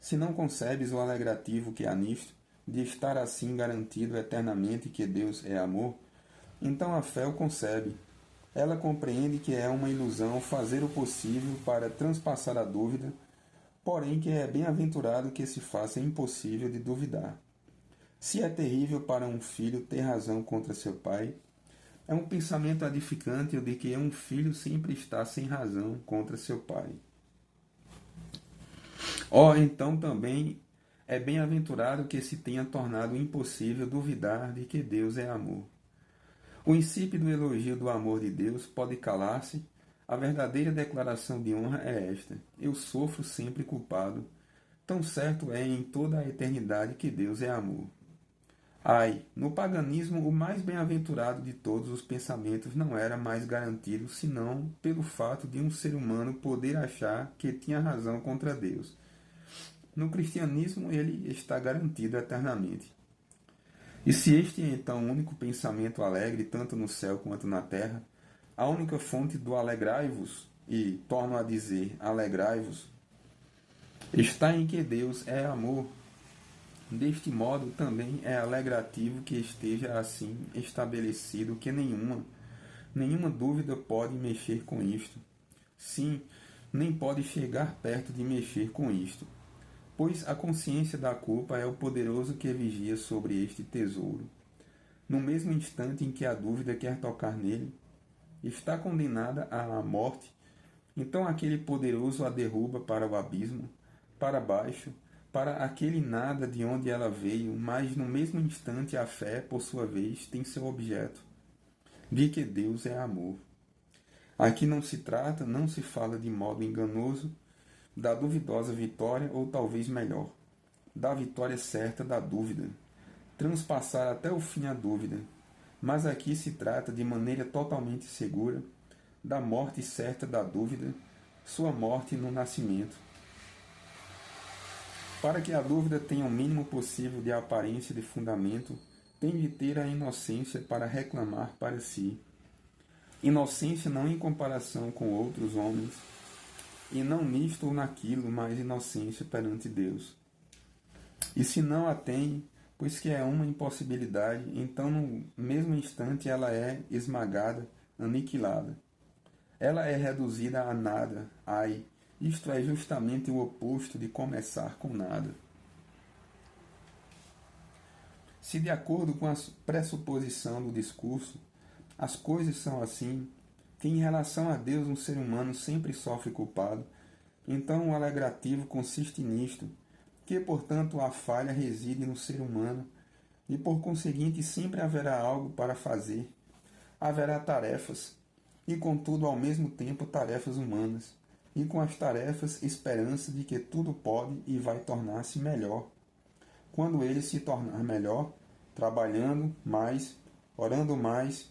Se não concebes o alegrativo que há nisto, de estar assim garantido eternamente que Deus é amor, então a fé o concebe. Ela compreende que é uma ilusão fazer o possível para transpassar a dúvida, porém que é bem-aventurado que se faça impossível de duvidar. Se é terrível para um filho ter razão contra seu pai, é um pensamento edificante o de que um filho sempre está sem razão contra seu pai. Então também é bem-aventurado que se tenha tornado impossível duvidar de que Deus é amor. O insípido elogio do amor de Deus pode calar-se. A verdadeira declaração de honra é esta: eu sofro sempre culpado. Tão certo é em toda a eternidade que Deus é amor. Ai, no paganismo, o mais bem-aventurado de todos os pensamentos não era mais garantido senão pelo fato de um ser humano poder achar que tinha razão contra Deus. No cristianismo, ele está garantido eternamente. E se este é então o único pensamento alegre, tanto no céu quanto na terra, a única fonte do alegrai-vos, e torno a dizer, alegrai-vos, está em que Deus é amor. Deste modo, também é alegrativo que esteja assim estabelecido que nenhuma dúvida pode mexer com isto. Sim, nem pode chegar perto de mexer com isto, pois a consciência da culpa é o poderoso que vigia sobre este tesouro. No mesmo instante em que a dúvida quer tocar nele, está condenada à morte, então aquele poderoso a derruba para o abismo, para baixo, para aquele nada de onde ela veio, mas no mesmo instante a fé, por sua vez, tem seu objeto, de que Deus é amor. Aqui não se fala de modo enganoso da duvidosa vitória, ou talvez melhor, da vitória certa da dúvida, transpassar até o fim a dúvida, mas aqui se trata de maneira totalmente segura da morte certa da dúvida, sua morte no nascimento. Para que a dúvida tenha o mínimo possível de aparência de fundamento, tem de ter a inocência para reclamar para si. Inocência não em comparação com outros homens, e não nisto ou naquilo, mas inocência perante Deus. E se não a tem, pois que é uma impossibilidade, então no mesmo instante ela é esmagada, aniquilada. Ela é reduzida a nada, ai, isto é justamente o oposto de começar com nada. Se de acordo com a pressuposição do discurso, as coisas são assim, que em relação a Deus um ser humano sempre sofre culpado, então o alegrativo consiste nisto, que portanto a falha reside no ser humano, e por conseguinte sempre haverá algo para fazer, haverá tarefas, e contudo ao mesmo tempo tarefas humanas, e com as tarefas esperança de que tudo pode e vai tornar-se melhor. Quando ele se tornar melhor, trabalhando mais, orando mais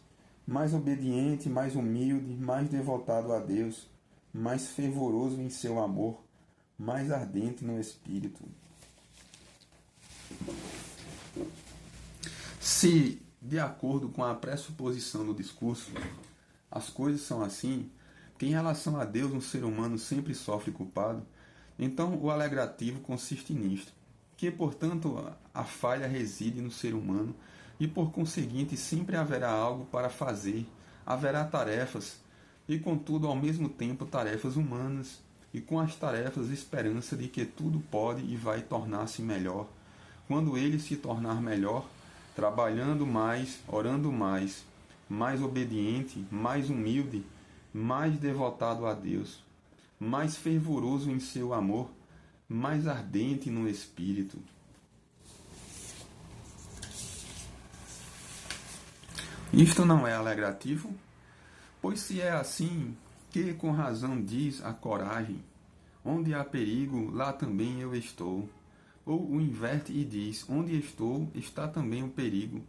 obediente, mais humilde, mais devotado a Deus, mais fervoroso em seu amor, mais ardente no espírito. Se, de acordo com a pressuposição do discurso, as coisas são assim, que em relação a Deus um ser humano sempre sofre culpado, então o alegrativo consiste nisto, que portanto a falha reside no ser humano e por conseguinte sempre haverá algo para fazer, haverá tarefas, e contudo ao mesmo tempo tarefas humanas, e com as tarefas esperança de que tudo pode e vai tornar-se melhor. Quando ele se tornar melhor, trabalhando mais, orando mais obediente, mais humilde, mais devotado a Deus, mais fervoroso em seu amor, mais ardente no espírito. Isto não é alegrativo? Pois se é assim, que com razão diz a coragem, onde há perigo, lá também eu estou. Ou o inverte e diz, onde estou, está também o perigo.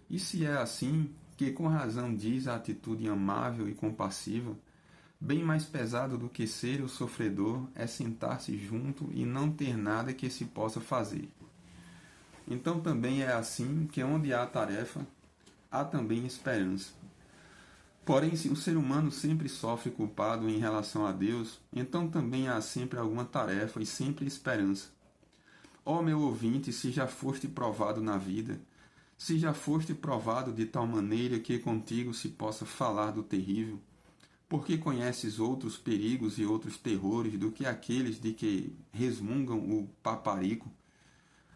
E se é assim, que com razão diz a atitude amável e compassiva, bem mais pesado do que ser o sofredor é sentar-se junto e não ter nada que se possa fazer. Então também é assim que onde há tarefa, há também esperança. Porém, se o ser humano sempre sofre culpado em relação a Deus, então também há sempre alguma tarefa e sempre esperança. Ó meu ouvinte, se já foste provado na vida, se já foste provado de tal maneira que contigo se possa falar do terrível, porque conheces outros perigos e outros terrores do que aqueles de que resmungam o paparico,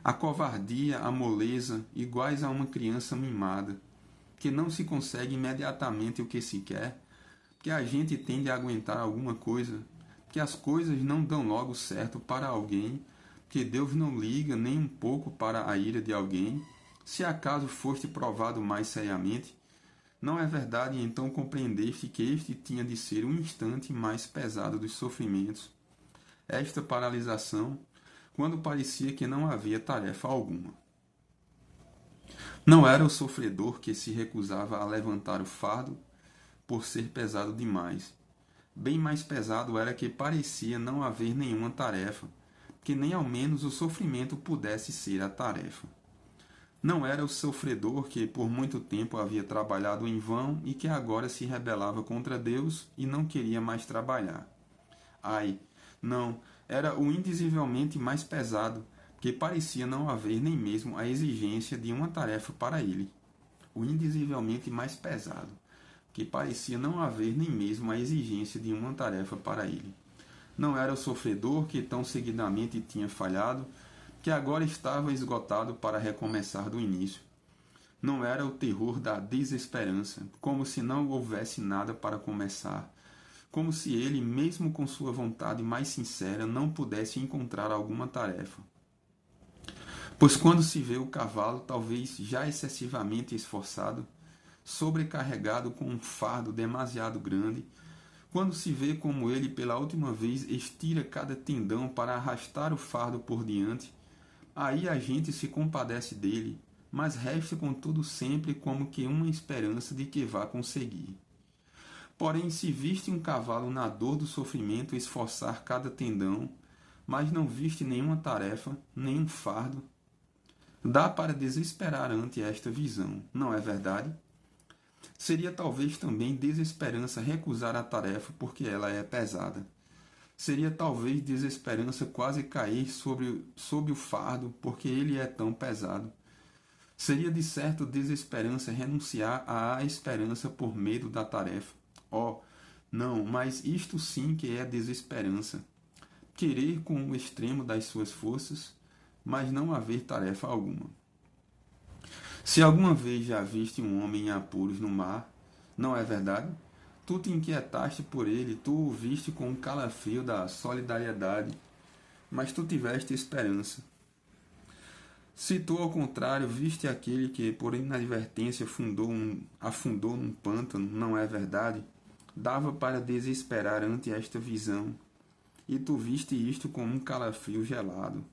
a covardia, a moleza, iguais a uma criança mimada, que não se consegue imediatamente o que se quer, que a gente tende a aguentar alguma coisa, que as coisas não dão logo certo para alguém, que Deus não liga nem um pouco para a ira de alguém, se acaso foste provado mais seriamente, não é verdade então compreendeste que este tinha de ser um instante mais pesado dos sofrimentos, esta paralisação, quando parecia que não havia tarefa alguma. Não era o sofredor que se recusava a levantar o fardo por ser pesado demais. Bem mais pesado era que parecia não haver nenhuma tarefa, que nem ao menos o sofrimento pudesse ser a tarefa. Não era o sofredor que por muito tempo havia trabalhado em vão e que agora se rebelava contra Deus e não queria mais trabalhar. Ai, não, era o indizivelmente mais pesado, que parecia não haver nem mesmo a exigência de uma tarefa para ele, o indizivelmente mais pesado, que parecia não haver nem mesmo a exigência de uma tarefa para ele. Não era o sofredor que tão seguidamente tinha falhado, que agora estava esgotado para recomeçar do início. Não era o terror da desesperança, como se não houvesse nada para começar, como se ele, mesmo com sua vontade mais sincera, não pudesse encontrar alguma tarefa. Pois quando se vê o cavalo, talvez já excessivamente esforçado, sobrecarregado com um fardo demasiado grande, quando se vê como ele pela última vez estira cada tendão para arrastar o fardo por diante, aí a gente se compadece dele, mas resta contudo sempre como que uma esperança de que vá conseguir. Porém, se viste um cavalo na dor do sofrimento esforçar cada tendão, mas não viste nenhuma tarefa, nenhum fardo, dá para desesperar ante esta visão, não é verdade? Seria talvez também desesperança recusar a tarefa porque ela é pesada. Seria talvez desesperança quase cair sob o fardo porque ele é tão pesado. Seria de certo desesperança renunciar à esperança por medo da tarefa. Oh, não, mas isto sim que é desesperança. Querer com o extremo das suas forças, mas não haver tarefa alguma. Se alguma vez já viste um homem em apuros no mar, não é verdade? Tu te inquietaste por ele, tu o viste com o calafrio da solidariedade, mas tu tiveste esperança. Se tu, ao contrário, viste aquele que, por inadvertência, afundou num pântano, não é verdade? Dava para desesperar ante esta visão, e tu viste isto como um calafrio gelado.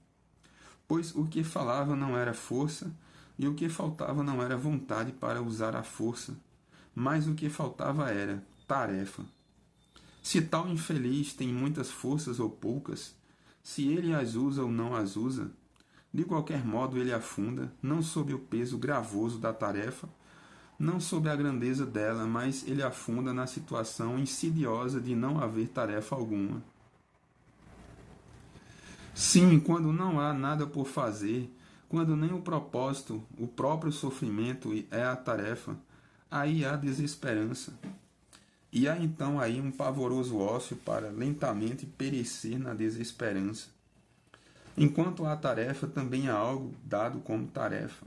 Pois o que falava não era força, e o que faltava não era vontade para usar a força, mas o que faltava era tarefa. Se tal infeliz tem muitas forças ou poucas, se ele as usa ou não as usa, de qualquer modo ele afunda, não sob o peso gravoso da tarefa, não sob a grandeza dela, mas ele afunda na situação insidiosa de não haver tarefa alguma. Sim, quando não há nada por fazer, quando nem o propósito, o próprio sofrimento é a tarefa, aí há desesperança. E há então aí um pavoroso ócio para lentamente perecer na desesperança. Enquanto há tarefa, também há algo dado como tarefa,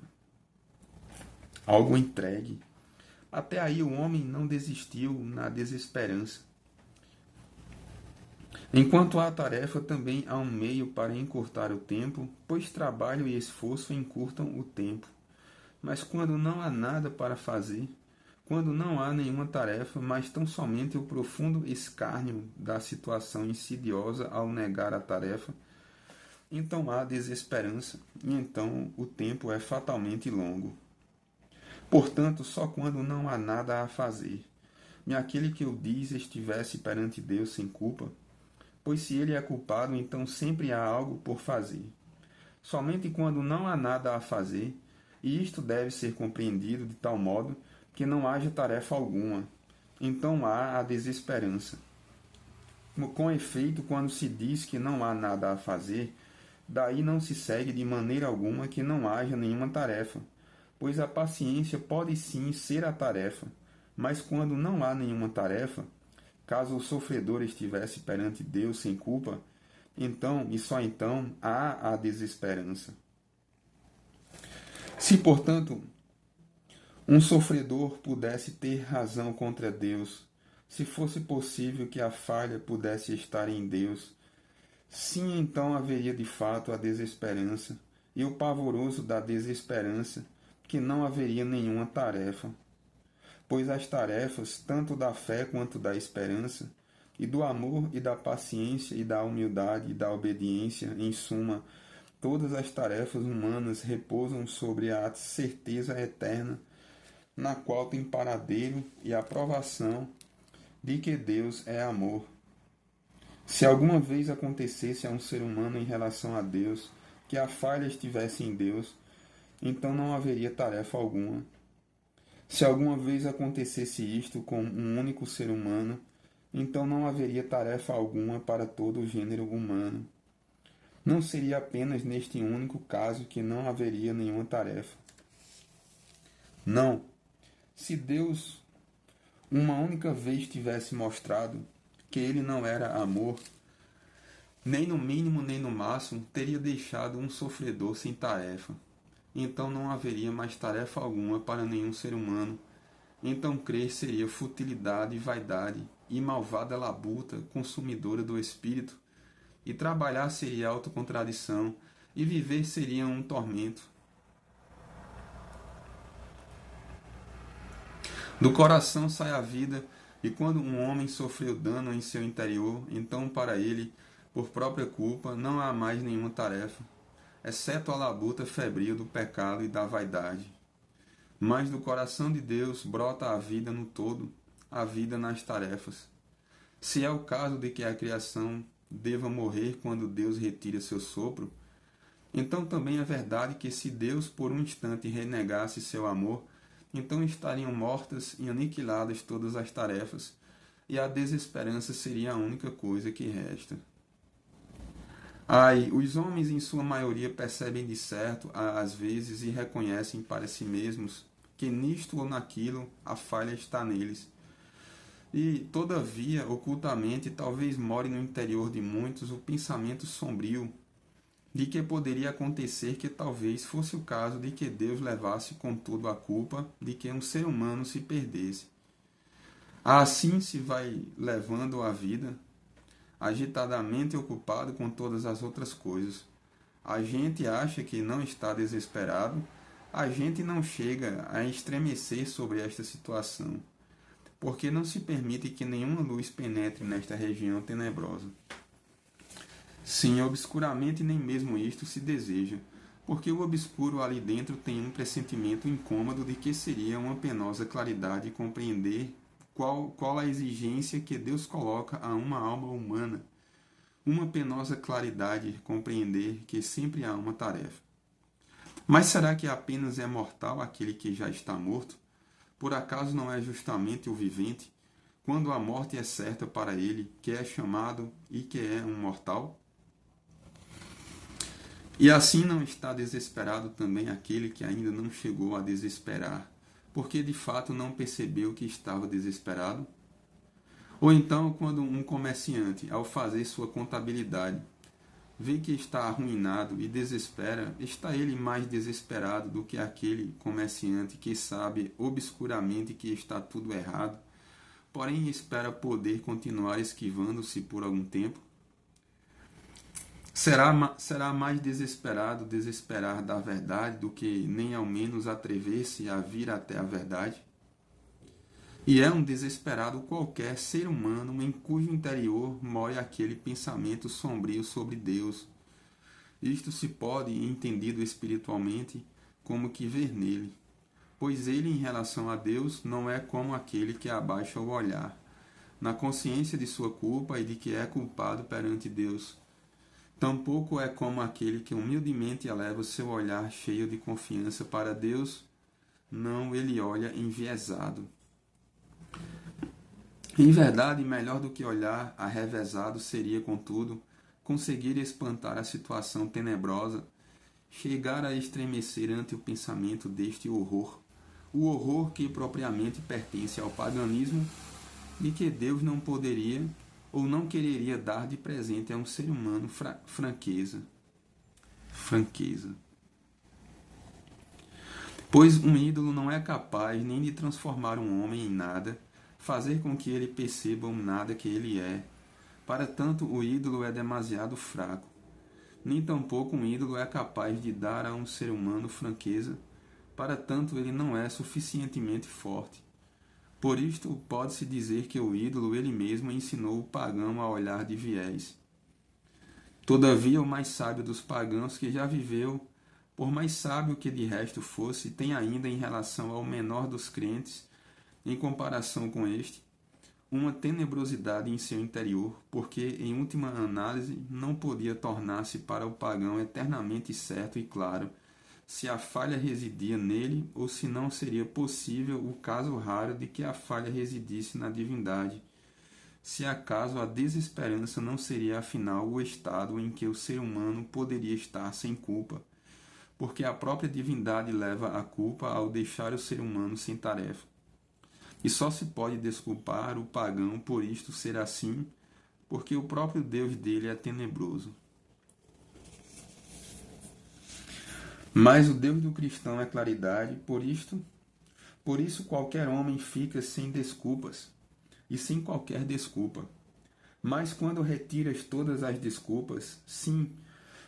algo entregue. Até aí o homem não desistiu na desesperança. Enquanto há tarefa, também há um meio para encurtar o tempo, pois trabalho e esforço encurtam o tempo. Mas quando não há nada para fazer, quando não há nenhuma tarefa, mas tão somente o profundo escárnio da situação insidiosa ao negar a tarefa, então há desesperança, e então o tempo é fatalmente longo. Portanto, só quando não há nada a fazer, e aquele que o diz estivesse perante Deus sem culpa, pois se ele é culpado, então sempre há algo por fazer. Somente quando não há nada a fazer, e isto deve ser compreendido de tal modo que não haja tarefa alguma, então há a desesperança. Com efeito, quando se diz que não há nada a fazer, daí não se segue de maneira alguma que não haja nenhuma tarefa, pois a paciência pode sim ser a tarefa, mas quando não há nenhuma tarefa, caso o sofredor estivesse perante Deus sem culpa, então, e só então, há a desesperança. Se, portanto, um sofredor pudesse ter razão contra Deus, se fosse possível que a falha pudesse estar em Deus, sim, então haveria de fato a desesperança, e o pavoroso da desesperança, que não haveria nenhuma tarefa. Pois as tarefas, tanto da fé quanto da esperança, e do amor e da paciência e da humildade e da obediência, em suma, todas as tarefas humanas repousam sobre a certeza eterna, na qual tem paradeiro e aprovação de que Deus é amor. Se alguma vez acontecesse a um ser humano em relação a Deus que a falha estivesse em Deus, então não haveria tarefa alguma. Se alguma vez acontecesse isto com um único ser humano, então não haveria tarefa alguma para todo o gênero humano. Não seria apenas neste único caso que não haveria nenhuma tarefa. Não. Se Deus uma única vez tivesse mostrado que ele não era amor, nem no mínimo nem no máximo teria deixado um sofredor sem tarefa. Então não haveria mais tarefa alguma para nenhum ser humano. Então crer seria futilidade e vaidade, e malvada labuta consumidora do espírito, e trabalhar seria autocontradição, e viver seria um tormento. Do coração sai a vida, e quando um homem sofreu dano em seu interior, então para ele, por própria culpa, não há mais nenhuma tarefa, exceto a labuta febril do pecado e da vaidade. Mas do coração de Deus brota a vida no todo, a vida nas tarefas. Se é o caso de que a criação deva morrer quando Deus retira seu sopro, então também é verdade que se Deus por um instante renegasse seu amor, então estariam mortas e aniquiladas todas as tarefas, e a desesperança seria a única coisa que resta. Ai, os homens em sua maioria percebem de certo, às vezes, e reconhecem para si mesmos que nisto ou naquilo a falha está neles. E, todavia, ocultamente, talvez more no interior de muitos o pensamento sombrio de que poderia acontecer que talvez fosse o caso de que Deus levasse contudo a culpa de que um ser humano se perdesse. Assim se vai levando a vida, agitadamente ocupado com todas as outras coisas. A gente acha que não está desesperado, a gente não chega a estremecer sobre esta situação, porque não se permite que nenhuma luz penetre nesta região tenebrosa. Sim, obscuramente nem mesmo isto se deseja, porque o obscuro ali dentro tem um pressentimento incômodo de que seria uma penosa claridade compreender qual a exigência que Deus coloca a uma alma humana, uma penosa claridade compreender que sempre há uma tarefa. Mas será que apenas é mortal aquele que já está morto? Por acaso não é justamente o vivente, quando a morte é certa para ele, que é chamado e que é um mortal? E assim não está desesperado também aquele que ainda não chegou a desesperar, porque de fato não percebeu que estava desesperado? Ou então, quando um comerciante, ao fazer sua contabilidade, vê que está arruinado e desespera, está ele mais desesperado do que aquele comerciante que sabe obscuramente que está tudo errado, porém espera poder continuar esquivando-se por algum tempo? Será mais desesperado desesperar da verdade do que nem ao menos atrever-se a vir até a verdade? E é um desesperado qualquer ser humano em cujo interior more aquele pensamento sombrio sobre Deus. Isto se pode, entendido espiritualmente, como que ver nele, pois ele em relação a Deus não é como aquele que abaixa o olhar, na consciência de sua culpa e de que é culpado perante Deus. Tampouco é como aquele que humildemente eleva o seu olhar cheio de confiança para Deus. Não, ele olha enviesado. Em verdade, melhor do que olhar arrevezado seria, contudo, conseguir espantar a situação tenebrosa, chegar a estremecer ante o pensamento deste horror, o horror que propriamente pertence ao paganismo, de que Deus não poderia ou não quereria dar de presente a um ser humano franqueza. Pois um ídolo não é capaz nem de transformar um homem em nada, fazer com que ele perceba um nada que ele é. Para tanto, o ídolo é demasiado fraco. Nem tampouco um ídolo é capaz de dar a um ser humano franqueza, para tanto ele não é suficientemente forte. Por isto, pode-se dizer que o ídolo ele mesmo ensinou o pagão a olhar de viés. Todavia, o mais sábio dos pagãos que já viveu, por mais sábio que de resto fosse, tem ainda em relação ao menor dos crentes, em comparação com este, uma tenebrosidade em seu interior, porque, em última análise, não podia tornar-se para o pagão eternamente certo e claro se a falha residia nele ou se não seria possível o caso raro de que a falha residisse na divindade, se acaso a desesperança não seria afinal o estado em que o ser humano poderia estar sem culpa, porque a própria divindade leva a culpa ao deixar o ser humano sem tarefa. E só se pode desculpar o pagão por isto ser assim, porque o próprio Deus dele é tenebroso. Mas o Deus do cristão é claridade, por isso qualquer homem fica sem desculpas, e sem qualquer desculpa. Mas quando retiras todas as desculpas, sim,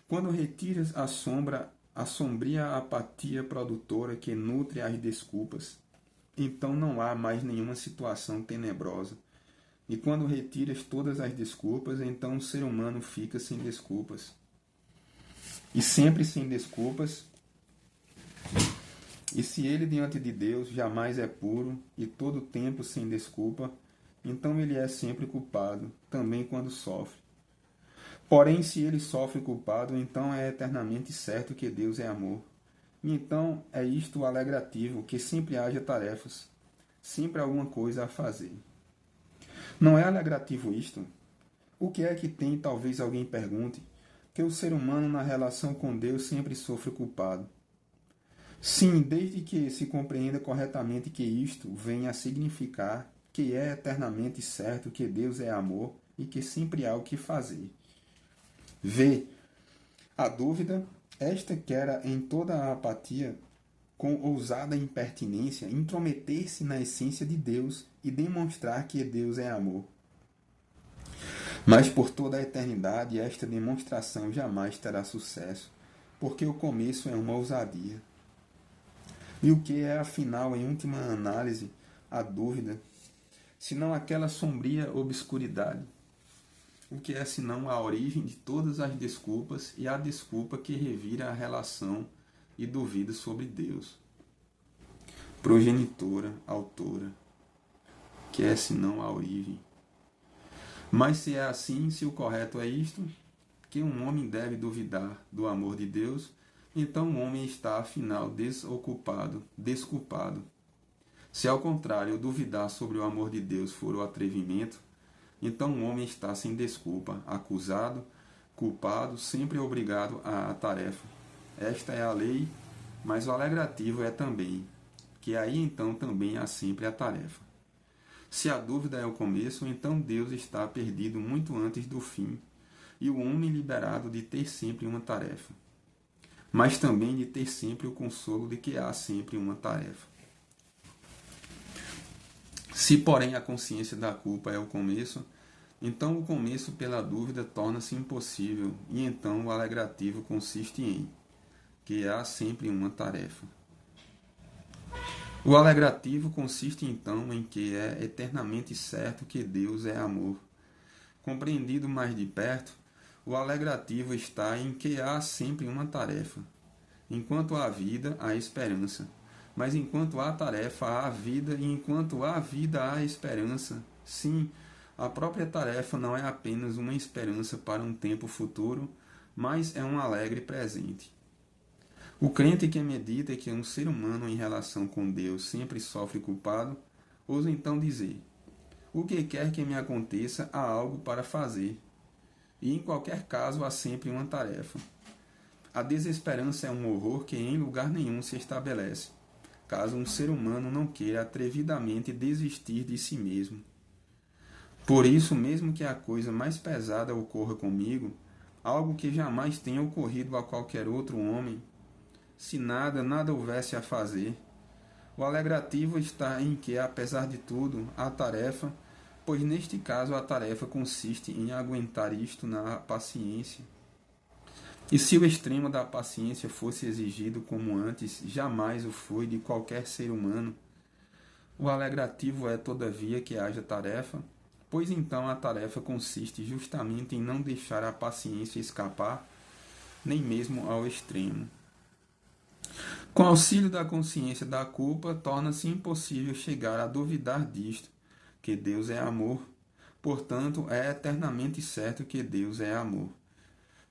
quando retiras a sombria apatia produtora que nutre as desculpas, então não há mais nenhuma situação tenebrosa. E quando retiras todas as desculpas, então o ser humano fica sem desculpas. E sempre sem desculpas. E se ele diante de Deus jamais é puro e todo tempo sem desculpa, então ele é sempre culpado, também quando sofre. Porém, se ele sofre culpado, então é eternamente certo que Deus é amor. E então é isto alegrativo, que sempre haja tarefas, sempre alguma coisa a fazer. Não é alegrativo isto? O que é que tem, talvez alguém pergunte, que o ser humano na relação com Deus sempre sofre culpado? Sim, desde que se compreenda corretamente que isto venha a significar que é eternamente certo que Deus é amor e que sempre há o que fazer. Vê, a dúvida, esta quer em toda a apatia, com ousada impertinência, intrometer-se na essência de Deus e demonstrar que Deus é amor. Mas por toda a eternidade esta demonstração jamais terá sucesso, porque o começo é uma ousadia. E o que é, afinal, em última análise, a dúvida, senão aquela sombria obscuridade? O que é, senão, a origem de todas as desculpas e a desculpa que revira a relação e duvida sobre Deus? Progenitora, autora, que é, senão, a origem. Mas se é assim, se o correto é isto, que um homem deve duvidar do amor de Deus, então o homem está, afinal, desocupado, desculpado. Se, ao contrário, duvidar sobre o amor de Deus for o atrevimento, então o homem está sem desculpa, acusado, culpado, sempre obrigado à tarefa. Esta é a lei, mas o alegrativo é também, que aí então também há sempre a tarefa. Se a dúvida é o começo, então Deus está perdido muito antes do fim, e o homem liberado de ter sempre uma tarefa, mas também de ter sempre o consolo de que há sempre uma tarefa. Se, porém, a consciência da culpa é o começo, então o começo pela dúvida torna-se impossível, e então o alegrativo consiste em que há sempre uma tarefa. O alegrativo consiste então em que é eternamente certo que Deus é amor. Compreendido mais de perto, o alegrativo está em que há sempre uma tarefa. Enquanto há vida, há esperança. Mas enquanto há tarefa, há vida, e enquanto há vida, há esperança. Sim, a própria tarefa não é apenas uma esperança para um tempo futuro, mas é um alegre presente. O crente que medita que um ser humano em relação com Deus sempre sofre culpado, ousa então dizer: o que quer que me aconteça, há algo para fazer. E em qualquer caso há sempre uma tarefa. A desesperança é um horror que em lugar nenhum se estabelece, caso um ser humano não queira atrevidamente desistir de si mesmo. Por isso, mesmo que a coisa mais pesada ocorra comigo, algo que jamais tenha ocorrido a qualquer outro homem, se nada houvesse a fazer, o alegrativo está em que, apesar de tudo, há tarefa, pois neste caso a tarefa consiste em aguentar isto na paciência. E se o extremo da paciência fosse exigido como antes, jamais o foi de qualquer ser humano, o alegrativo é, todavia, que haja tarefa, pois então a tarefa consiste justamente em não deixar a paciência escapar, nem mesmo ao extremo. Com auxílio da consciência da culpa, torna-se impossível chegar a duvidar disto, que Deus é amor, portanto é eternamente certo que Deus é amor.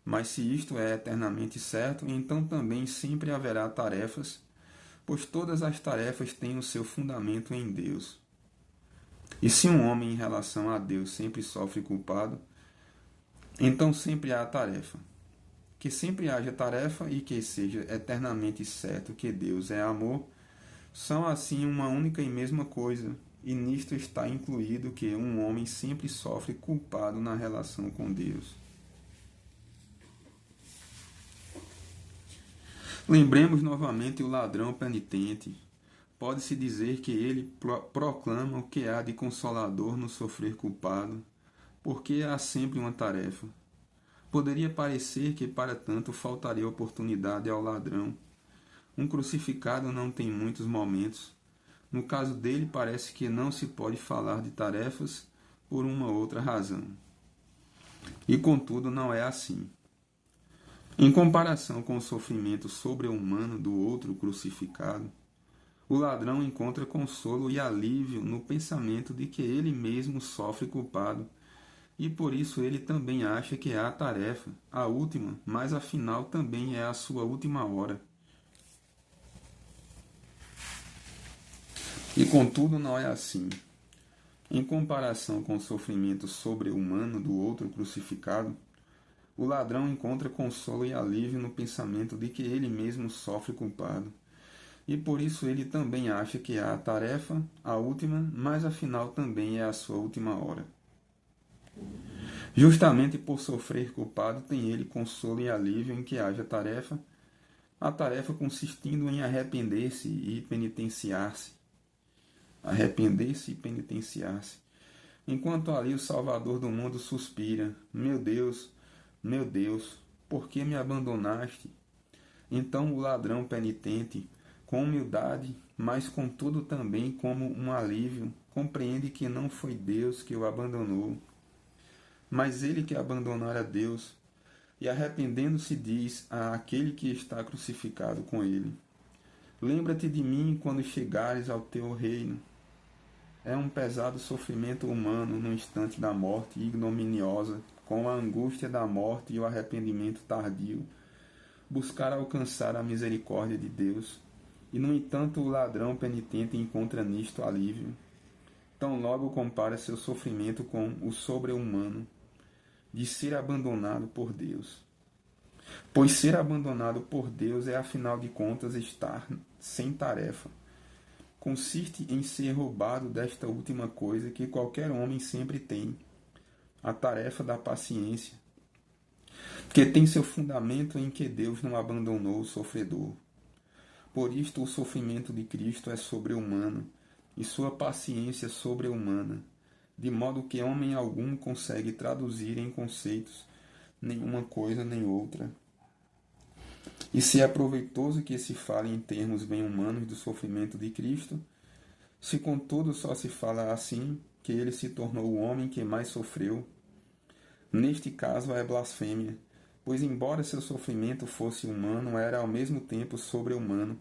Mas se isto é eternamente certo, então também sempre haverá tarefas, pois todas as tarefas têm o seu fundamento em Deus. E se um homem em relação a Deus sempre sofre culpado, então sempre há tarefa. Que sempre haja tarefa e que seja eternamente certo que Deus é amor, são assim uma única e mesma coisa, e nisto está incluído que um homem sempre sofre culpado na relação com Deus. Lembremos novamente o ladrão penitente. Pode-se dizer que ele proclama o que há de consolador no sofrer culpado, porque há sempre uma tarefa. Poderia parecer que, para tanto, faltaria oportunidade ao ladrão. Um crucificado não tem muitos momentos. No caso dele, parece que não se pode falar de tarefas por uma outra razão. E, contudo, não é assim. Em comparação com o sofrimento sobre-humano do outro crucificado, o ladrão encontra consolo e alívio no pensamento de que ele mesmo sofre culpado, e por isso ele também acha que é a tarefa, a última, mas afinal também é a sua última hora. E contudo não é assim. Em comparação com o sofrimento sobre-humano do outro crucificado, o ladrão encontra consolo e alívio no pensamento de que ele mesmo sofre culpado. E por isso ele também acha que é a tarefa, a última, mas afinal também é a sua última hora. Justamente por sofrer culpado tem ele consolo e alívio em que haja tarefa, a tarefa consistindo em arrepender-se e penitenciar-se. Arrepender-se e penitenciar-se. Enquanto ali o Salvador do mundo suspira: meu Deus, por que me abandonaste? Então o ladrão penitente, com humildade, mas contudo também como um alívio, compreende que não foi Deus que o abandonou, mas ele que abandonara Deus, e arrependendo-se diz àquele que está crucificado com ele: lembra-te de mim quando chegares ao teu reino. É um pesado sofrimento humano no instante da morte ignominiosa, com a angústia da morte e o arrependimento tardio, buscar alcançar a misericórdia de Deus. E, no entanto, o ladrão penitente encontra nisto alívio. Tão logo compara seu sofrimento com o sobre-humano, de ser abandonado por Deus. Pois ser abandonado por Deus é, afinal de contas, estar sem tarefa. Consiste em ser roubado desta última coisa que qualquer homem sempre tem, a tarefa da paciência, que tem seu fundamento em que Deus não abandonou o sofredor. Por isto o sofrimento de Cristo é sobre-humano, e sua paciência sobre-humana, de modo que homem algum consegue traduzir em conceitos nenhuma coisa nem outra. E se é proveitoso que se fale em termos bem humanos do sofrimento de Cristo, se contudo só se fala assim, que ele se tornou o homem que mais sofreu, neste caso é blasfêmia, pois embora seu sofrimento fosse humano, era ao mesmo tempo sobre-humano,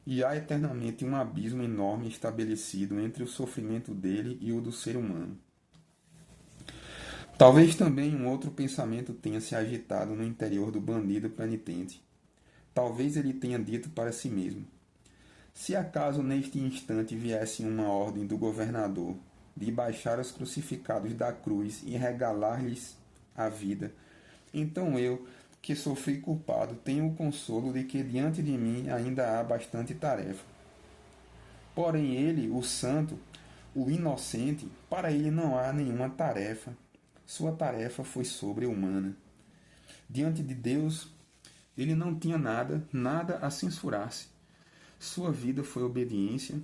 e há eternamente um abismo enorme estabelecido entre o sofrimento dele e o do ser humano. Talvez também um outro pensamento tenha se agitado no interior do bandido penitente. Talvez ele tenha dito para si mesmo: se acaso neste instante viesse uma ordem do governador de baixar os crucificados da cruz e regalar-lhes a vida, então eu, que sofri culpado, tenho o consolo de que diante de mim ainda há bastante tarefa. Porém ele, o santo, o inocente, para ele não há nenhuma tarefa. Sua tarefa foi sobre-humana. Diante de Deus, ele não tinha nada a censurar-se. Sua vida foi obediência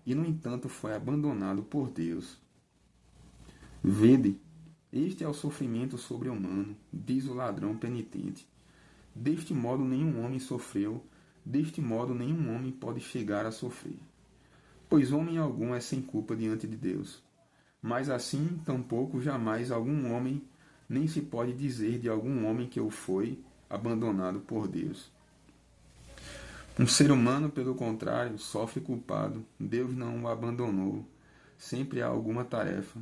e, no entanto, foi abandonado por Deus. Vede, este é o sofrimento sobre-humano, diz o ladrão penitente. Deste modo nenhum homem sofreu, deste modo nenhum homem pode chegar a sofrer. Pois homem algum é sem culpa diante de Deus. Mas assim, tampouco jamais algum homem, nem se pode dizer de algum homem que o foi, abandonado por Deus. Um ser humano, pelo contrário, sofre culpado. Deus não o abandonou. Sempre há alguma tarefa.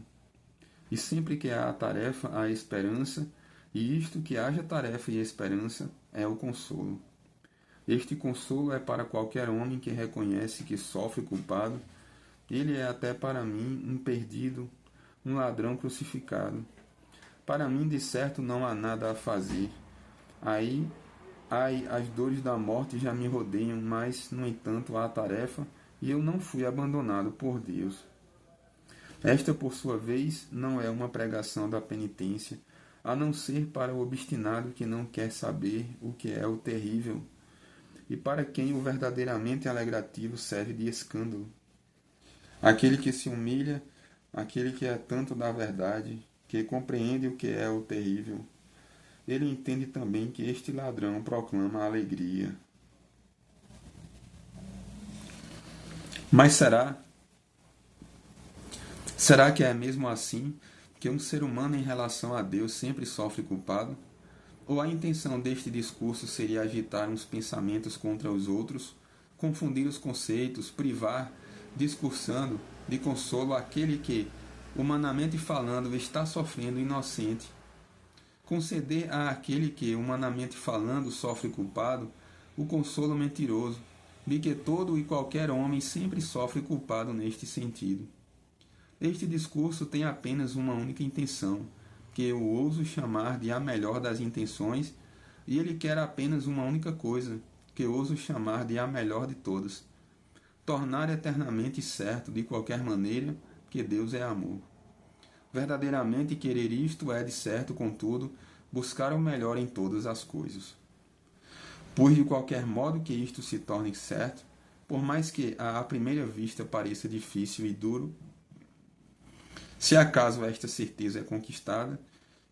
E sempre que há a tarefa, há esperança, e isto que haja tarefa e esperança é o consolo. Este consolo é para qualquer homem que reconhece que sofre culpado Ele é até para mim um perdido, um ladrão crucificado. Para mim, de certo, não há nada a fazer. As dores da morte já me rodeiam, mas, no entanto, há a tarefa, e eu não fui abandonado por Deus. Esta, por sua vez, não é uma pregação da penitência, a não ser para o obstinado que não quer saber o que é o terrível, e para quem o verdadeiramente alegrativo serve de escândalo. Aquele que se humilha, aquele que é tanto da verdade, que compreende o que é o terrível, ele entende também que este ladrão proclama a alegria. Mas será que é mesmo assim que um ser humano em relação a Deus sempre sofre culpado? Ou a intenção deste discurso seria agitar uns pensamentos contra os outros, confundir os conceitos, privar, discursando de consolo aquele que, humanamente falando, está sofrendo inocente? Conceder àquele que, humanamente falando, sofre culpado, o consolo mentiroso, de que todo e qualquer homem sempre sofre culpado neste sentido. Este discurso tem apenas uma única intenção, que eu ouso chamar de a melhor das intenções, e ele quer apenas uma única coisa, que eu ouso chamar de a melhor de todas: tornar eternamente certo, de qualquer maneira, que Deus é amor. Verdadeiramente querer isto é, de certo, contudo, buscar o melhor em todas as coisas. Pois de qualquer modo que isto se torne certo, por mais que à primeira vista pareça difícil e duro, se acaso esta certeza é conquistada,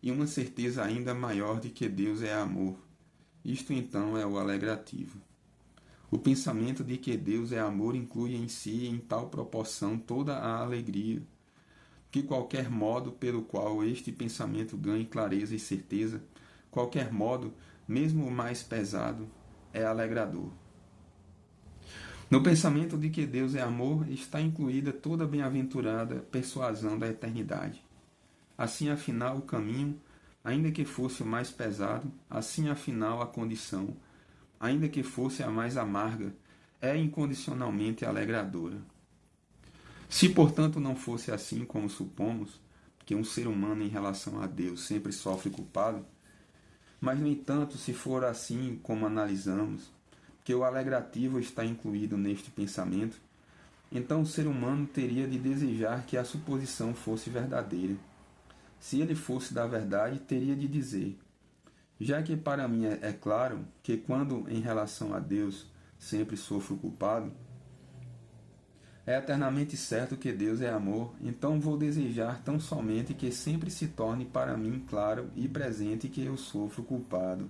e uma certeza ainda maior de que Deus é amor, isto então é o alegrativo. O pensamento de que Deus é amor inclui em si em tal proporção toda a alegria, que qualquer modo pelo qual este pensamento ganhe clareza e certeza, qualquer modo, mesmo o mais pesado, é alegrador. No pensamento de que Deus é amor está incluída toda a bem-aventurada persuasão da eternidade. Assim, afinal, o caminho, ainda que fosse o mais pesado, assim, afinal, a condição, ainda que fosse a mais amarga, é incondicionalmente alegradora. Se, portanto, não fosse assim como supomos, que um ser humano em relação a Deus sempre sofre culpado, mas, no entanto, se for assim como analisamos, que o alegrativo está incluído neste pensamento, então o ser humano teria de desejar que a suposição fosse verdadeira. Se ele fosse da verdade, teria de dizer: já que para mim é claro que quando em relação a Deus sempre sofro culpado, é eternamente certo que Deus é amor, então vou desejar tão somente que sempre se torne para mim claro e presente que eu sofro culpado.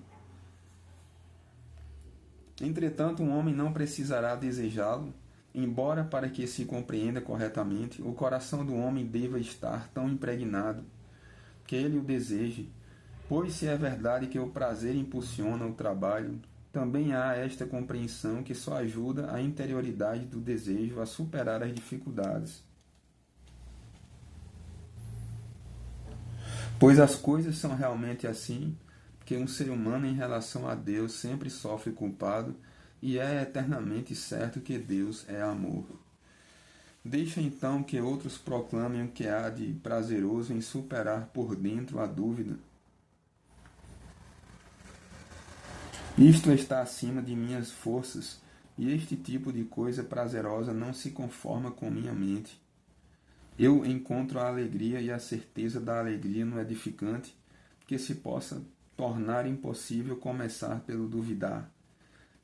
Entretanto, um homem não precisará desejá-lo, embora para que se compreenda corretamente, o coração do homem deva estar tão impregnado que ele o deseje, pois se é verdade que o prazer impulsiona o trabalho, também há esta compreensão que só ajuda a interioridade do desejo a superar as dificuldades. Pois as coisas são realmente assim, que um ser humano em relação a Deus sempre sofre culpado e é eternamente certo que Deus é amor. Deixa então que outros proclamem o que há de prazeroso em superar por dentro a dúvida. Isto está acima de minhas forças, e este tipo de coisa prazerosa não se conforma com minha mente. Eu encontro a alegria e a certeza da alegria no edificante, que se possa tornar impossível começar pelo duvidar,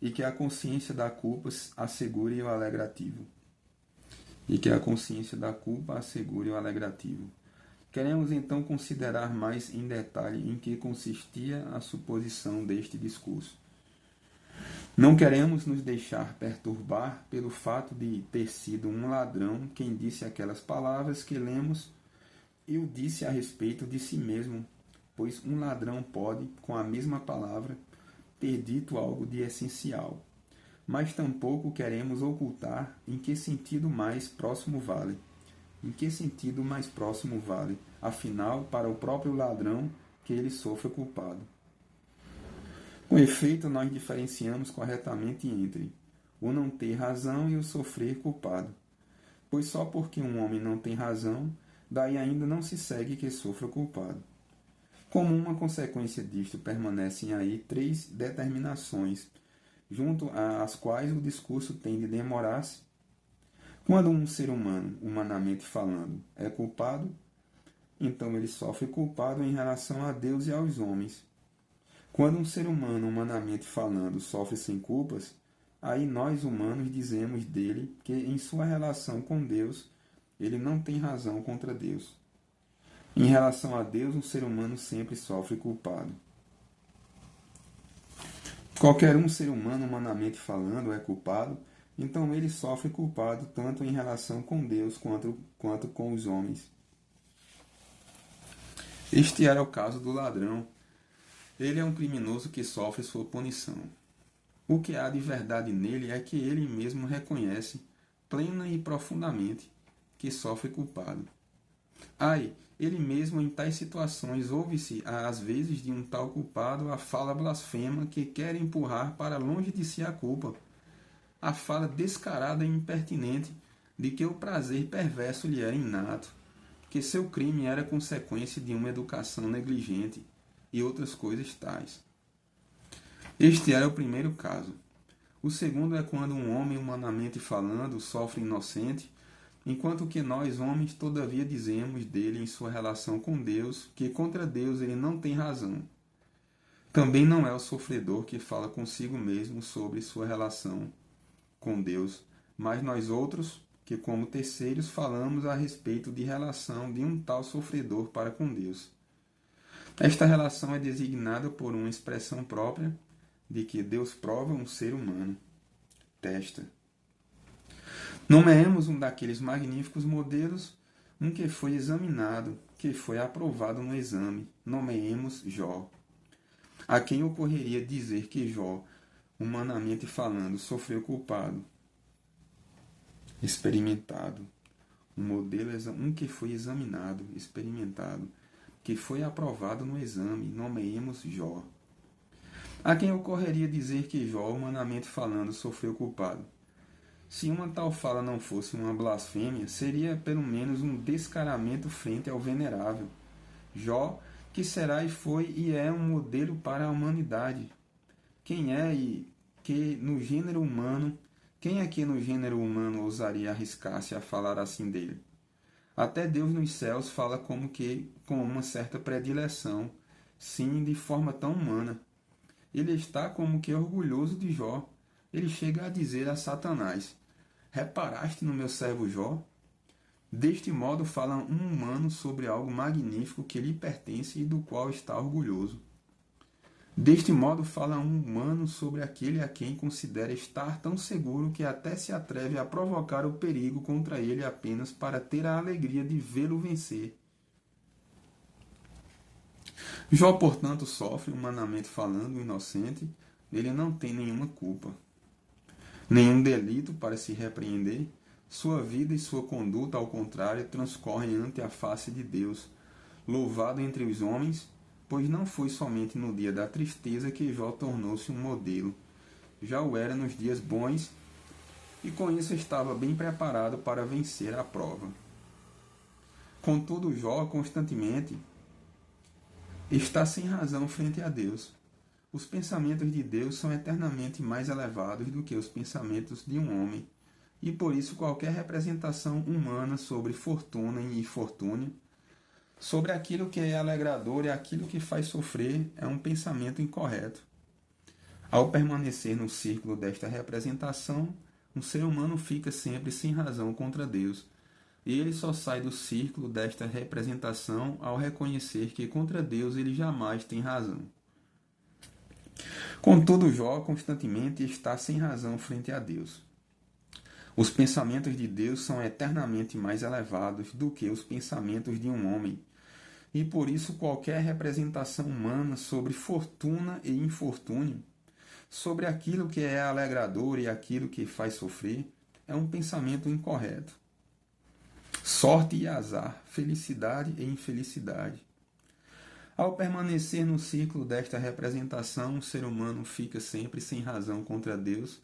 e que a consciência da culpa assegure o alegrativo. Queremos então considerar mais em detalhe em que consistia a suposição deste discurso. Não queremos nos deixar perturbar pelo fato de ter sido um ladrão quem disse aquelas palavras que lemos e o disse a respeito de si mesmo, pois um ladrão pode, com a mesma palavra, ter dito algo de essencial. Mas tampouco queremos ocultar em que sentido mais próximo vale. Afinal, para o próprio ladrão que ele sofre culpado. Com efeito, nós diferenciamos corretamente entre o não ter razão e o sofrer culpado. pois só porque um homem não tem razão, daí ainda não se segue que sofra o culpado. Como uma consequência disto, permanecem aí três determinações, junto às quais o discurso tem de demorar-se. Quando um ser humano, humanamente falando, é culpado, então ele sofre culpado em relação a Deus e aos homens. Quando um ser humano, humanamente falando, sofre sem culpas, aí nós humanos dizemos dele que em sua relação com Deus, ele não tem razão contra Deus. Em relação a Deus, um ser humano sempre sofre culpado. Qualquer um ser humano, humanamente falando, é culpado, então ele sofre culpado tanto em relação com Deus quanto com os homens. Este era o caso do ladrão. Ele é um criminoso que sofre sua punição. O que há de verdade nele é que ele mesmo reconhece, plena e profundamente, que sofre culpado. Ai, ele mesmo em tais situações ouve-se, às vezes, de um tal culpado a fala blasfema que quer empurrar para longe de si a culpa. A fala descarada e impertinente de que o prazer perverso lhe era inato, que seu crime era consequência de uma educação negligente e outras coisas tais. Este era o primeiro caso. O segundo é quando um homem, humanamente falando, sofre inocente, enquanto que nós, homens, todavia dizemos dele em sua relação com Deus que contra Deus ele não tem razão. Também não é o sofredor que fala consigo mesmo sobre sua relação com Deus, mas nós outros, que como terceiros falamos a respeito de relação de um tal sofredor para com Deus. Esta relação é designada por uma expressão própria de que Deus prova um ser humano. Testa. Nomeemos um daqueles magníficos modelos, um que foi examinado, que foi aprovado no exame. Nomeemos Jó. A quem ocorreria dizer que Jó, humanamente falando, sofreu culpado? Experimentado. Um modelo, um que foi examinado, experimentado, que foi aprovado no exame. Nomeemos Jó. A quem ocorreria dizer que Jó, humanamente falando, sofreu culpado? Se uma tal fala não fosse uma blasfêmia, seria pelo menos um descaramento frente ao venerável Jó, que será e foi e é um modelo para a humanidade. Quem é que no gênero humano ousaria arriscar-se a falar assim dele? Até Deus nos céus fala como que com uma certa predileção, sim, de forma tão humana. Ele está como que orgulhoso de Jó. Ele chega a dizer a Satanás: reparaste no meu servo Jó? Deste modo fala um humano sobre algo magnífico que lhe pertence e do qual está orgulhoso. Deste modo fala um humano sobre aquele a quem considera estar tão seguro que até se atreve a provocar o perigo contra ele apenas para ter a alegria de vê-lo vencer. Jó, portanto, sofre, humanamente falando, inocente. Ele não tem nenhuma culpa, nenhum delito para se repreender. Sua vida e sua conduta, ao contrário, transcorrem ante a face de Deus, louvado entre os homens, pois não foi somente no dia da tristeza que Jó tornou-se um modelo. Já o era nos dias bons, e com isso estava bem preparado para vencer a prova. Contudo, Jó constantemente está sem razão frente a Deus. Os pensamentos de Deus são eternamente mais elevados do que os pensamentos de um homem, e por isso qualquer representação humana sobre fortuna e infortúnio, sobre aquilo que é alegrador e aquilo que faz sofrer, é um pensamento incorreto. Ao permanecer no círculo desta representação, um ser humano fica sempre sem razão contra Deus. E ele só sai do círculo desta representação ao reconhecer que contra Deus ele jamais tem razão. Contudo, Jó constantemente está sem razão frente a Deus. Os pensamentos de Deus são eternamente mais elevados do que os pensamentos de um homem, e por isso qualquer representação humana sobre fortuna e infortúnio, sobre aquilo que é alegrador e aquilo que faz sofrer, é um pensamento incorreto. Sorte e azar, felicidade e infelicidade. Ao permanecer no ciclo desta representação, o ser humano fica sempre sem razão contra Deus,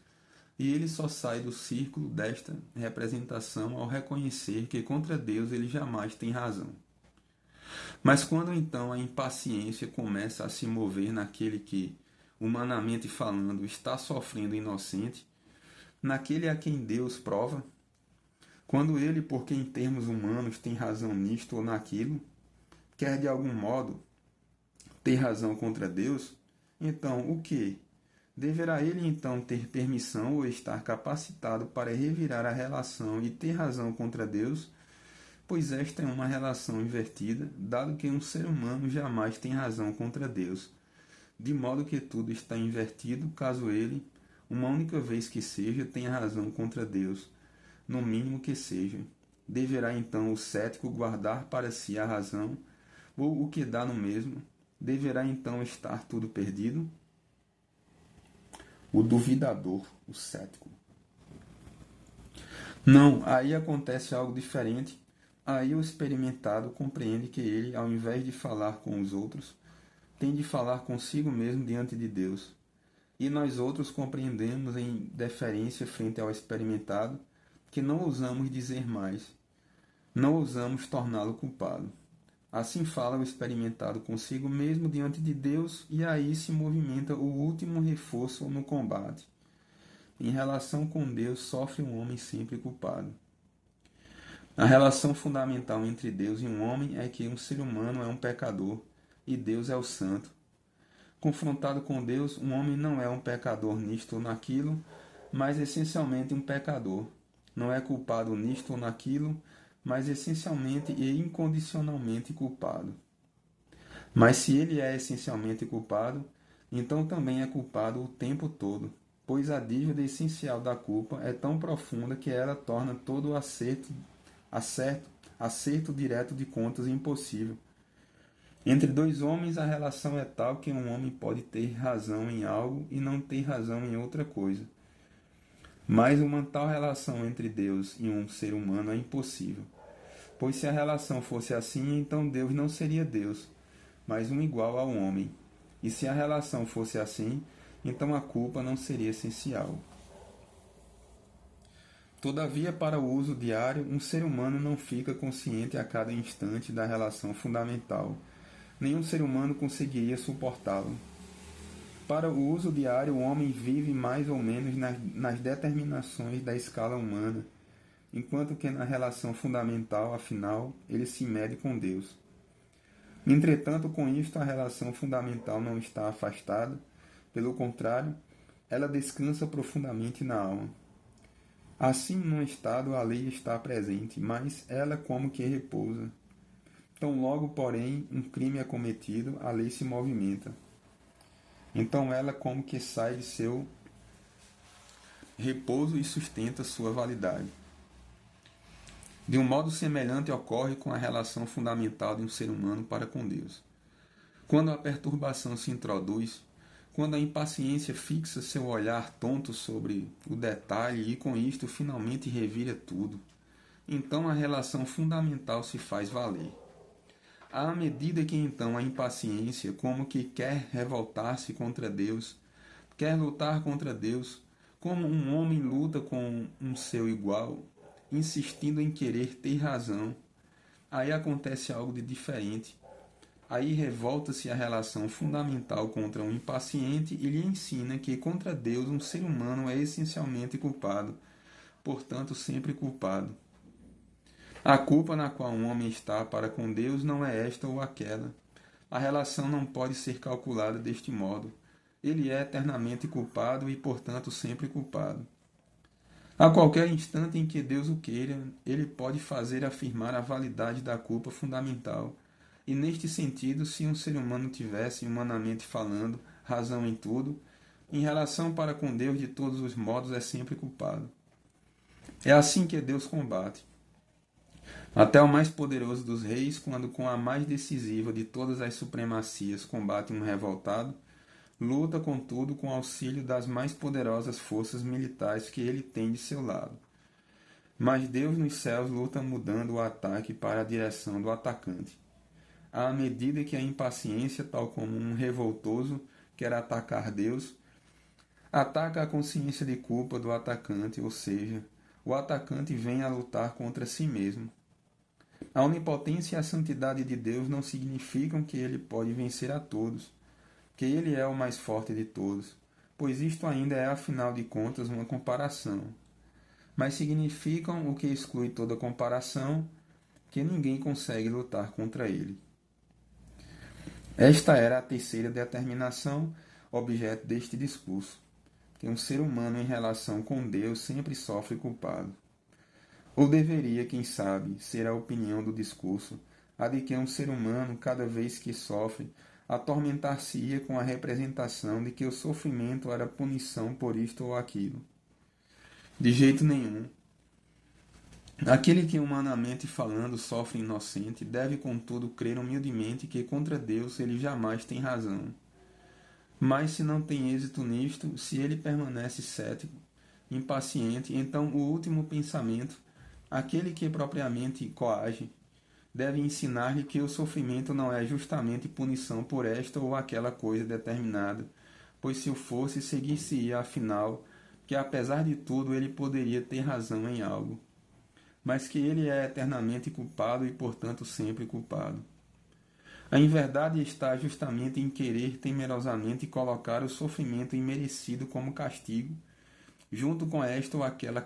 e ele só sai do círculo desta representação ao reconhecer que contra Deus ele jamais tem razão. Mas quando então a impaciência começa a se mover naquele que, humanamente falando, está sofrendo inocente, naquele a quem Deus prova, quando ele, porque em termos humanos tem razão nisto ou naquilo, quer de algum modo ter razão contra Deus, então o que? Deverá ele então ter permissão ou estar capacitado para revirar a relação e ter razão contra Deus? Pois esta é uma relação invertida, dado que um ser humano jamais tem razão contra Deus, de modo que tudo está invertido caso ele, uma única vez que seja, tenha razão contra Deus, no mínimo que seja. Deverá então o cético guardar para si a razão, ou o que dá no mesmo? Deverá então estar tudo perdido? O duvidador, o cético. Não, aí acontece algo diferente. Aí o experimentado compreende que ele, ao invés de falar com os outros, tem de falar consigo mesmo diante de Deus. E nós outros compreendemos em deferência frente ao experimentado que não ousamos dizer mais, não ousamos torná-lo culpado. Assim fala o experimentado consigo mesmo diante de Deus, e aí se movimenta o último reforço no combate. Em relação com Deus, sofre um homem sempre culpado. A relação fundamental entre Deus e um homem é que um ser humano é um pecador e Deus é o santo. Confrontado com Deus, um homem não é um pecador nisto ou naquilo, mas essencialmente um pecador. Não é culpado nisto ou naquilo, mas essencialmente e incondicionalmente culpado. Mas se ele é essencialmente culpado, então também é culpado o tempo todo, pois a dívida essencial da culpa é tão profunda que ela torna todo o acerto direto de contas impossível. Entre dois homens, a relação é tal que um homem pode ter razão em algo e não ter razão em outra coisa. Mas uma tal relação entre Deus e um ser humano é impossível. Pois se a relação fosse assim, então Deus não seria Deus, mas um igual ao homem. E se a relação fosse assim, então a culpa não seria essencial. Todavia, para o uso diário, um ser humano não fica consciente a cada instante da relação fundamental. Nenhum ser humano conseguiria suportá-lo. Para o uso diário, o homem vive mais ou menos nas determinações da escala humana, enquanto que na relação fundamental, afinal, ele se mede com Deus. Entretanto, com isto, a relação fundamental não está afastada, pelo contrário, ela descansa profundamente na alma. Assim, num estado, a lei está presente, mas ela como que repousa. Tão logo, porém, um crime é cometido, a lei se movimenta. Então ela como que sai de seu repouso e sustenta sua validade. De um modo semelhante ocorre com a relação fundamental de um ser humano para com Deus. Quando a perturbação se introduz, quando a impaciência fixa seu olhar tonto sobre o detalhe e com isto finalmente revira tudo, então a relação fundamental se faz valer. À medida que então a impaciência, como que quer revoltar-se contra Deus, quer lutar contra Deus, como um homem luta com um seu igual, insistindo em querer ter razão, aí acontece algo de diferente. Aí revolta-se a relação fundamental contra um impaciente e lhe ensina que contra Deus um ser humano é essencialmente culpado, portanto sempre culpado. A culpa na qual um homem está para com Deus não é esta ou aquela. A relação não pode ser calculada deste modo. Ele é eternamente culpado e, portanto, sempre culpado. A qualquer instante em que Deus o queira, ele pode fazer afirmar a validade da culpa fundamental. E, neste sentido, se um ser humano tivesse, humanamente falando, razão em tudo, em relação para com Deus, de todos os modos, é sempre culpado. É assim que Deus combate. Até o mais poderoso dos reis, quando com a mais decisiva de todas as supremacias combate um revoltado, luta, contudo, com auxílio das mais poderosas forças militares que ele tem de seu lado. Mas Deus nos céus luta mudando o ataque para a direção do atacante. À medida que a impaciência, tal como um revoltoso, quer atacar Deus, Ataca a consciência de culpa do atacante, ou seja, o atacante vem a lutar contra si mesmo. A onipotência e a santidade de Deus não significam que ele pode vencer a todos, que ele é o mais forte de todos, pois isto ainda é, afinal de contas, uma comparação. Mas significam o que exclui toda comparação, que ninguém consegue lutar contra ele. Esta era a terceira determinação, objeto deste discurso, que um ser humano em relação com Deus sempre sofre culpado. Ou deveria, quem sabe, ser a opinião do discurso, a de que um ser humano, cada vez que sofre, atormentar-se-ia com a representação de que o sofrimento era punição por isto ou aquilo. De jeito nenhum. Aquele que, humanamente falando, sofre inocente, deve, contudo, crer humildemente que contra Deus ele jamais tem razão. Mas se não tem êxito nisto, se ele permanece cético, impaciente, então o último pensamento, aquele que propriamente coage, deve ensinar-lhe que o sofrimento não é justamente punição por esta ou aquela coisa determinada, pois se o fosse, seguir-se-ia afinal que apesar de tudo ele poderia ter razão em algo, mas que ele é eternamente culpado e portanto sempre culpado. A inverdade está justamente em querer temerosamente colocar o sofrimento imerecido como castigo, junto com esta ou aquela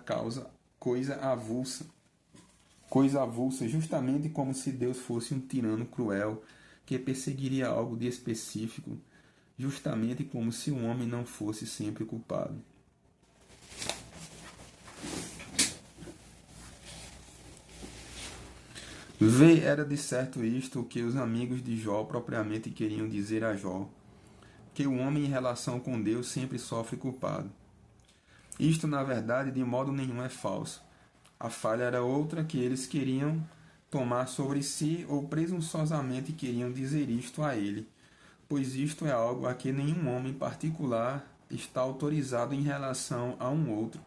coisa avulsa, justamente como se Deus fosse um tirano cruel que perseguiria algo de específico, justamente como se o homem não fosse sempre culpado. Vê, era de certo isto o que os amigos de Jó propriamente queriam dizer a Jó, que o homem em relação com Deus sempre sofre culpado. Isto, na verdade, de modo nenhum é falso. A falha era outra, que eles queriam tomar sobre si ou presunçosamente queriam dizer isto a ele, pois isto é algo a que nenhum homem particular está autorizado em relação a um outro.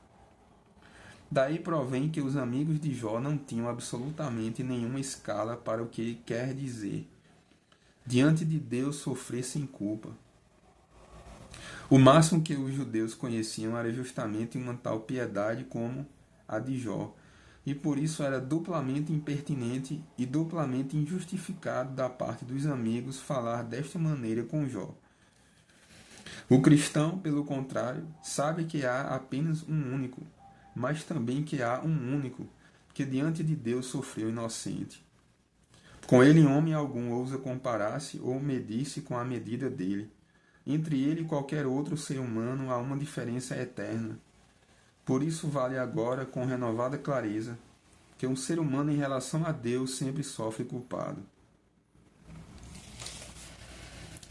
Daí provém que os amigos de Jó não tinham absolutamente nenhuma escala para o que quer dizer diante de Deus sofrer sem culpa. O máximo que os judeus conheciam era justamente uma tal piedade como a de Jó, e por isso era duplamente impertinente e duplamente injustificado da parte dos amigos falar desta maneira com Jó. O cristão, pelo contrário, sabe que há apenas um único, mas também que há um único, que diante de Deus sofreu inocente. Com ele homem algum ousa comparar-se ou medir-se com a medida dele. Entre ele e qualquer outro ser humano há uma diferença eterna. Por isso vale agora, com renovada clareza, que um ser humano em relação a Deus sempre sofre culpado.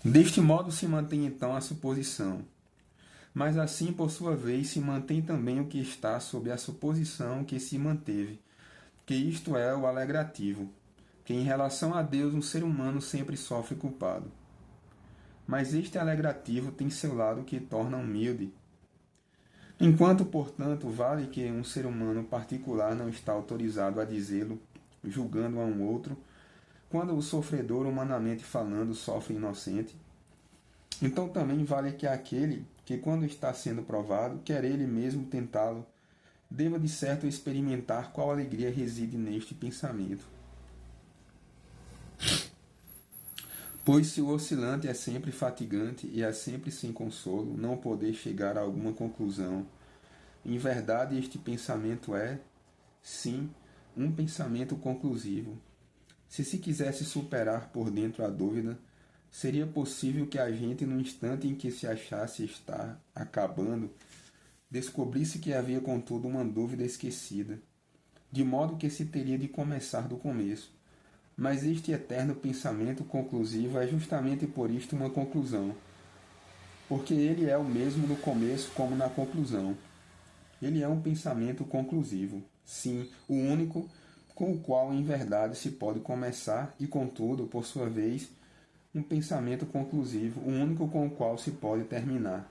Deste modo se mantém então a suposição. Mas assim, por sua vez, se mantém também o que está sob a suposição que se manteve, que isto é o alegrativo, que em relação a Deus um ser humano sempre sofre culpado. Mas este alegrativo tem seu lado que torna humilde. Enquanto, portanto, vale que um ser humano particular não está autorizado a dizê-lo, julgando a um outro, quando o sofredor, humanamente falando, sofre inocente, então também vale que aquele que, quando está sendo provado, quer ele mesmo tentá-lo, deva de certo experimentar qual alegria reside neste pensamento. Pois se o oscilante é sempre fatigante e é sempre sem consolo, não poder chegar a alguma conclusão, em verdade este pensamento é, sim, um pensamento conclusivo. Se quisesse superar por dentro a dúvida, seria possível que a gente, no instante em que se achasse estar acabando, descobrisse que havia contudo uma dúvida esquecida, de modo que se teria de começar do começo. Mas este eterno pensamento conclusivo é justamente por isto uma conclusão, porque ele é o mesmo no começo como na conclusão. Ele é um pensamento conclusivo, sim, o único com o qual em verdade se pode começar e, contudo, por sua vez, um pensamento conclusivo, o único com o qual se pode terminar.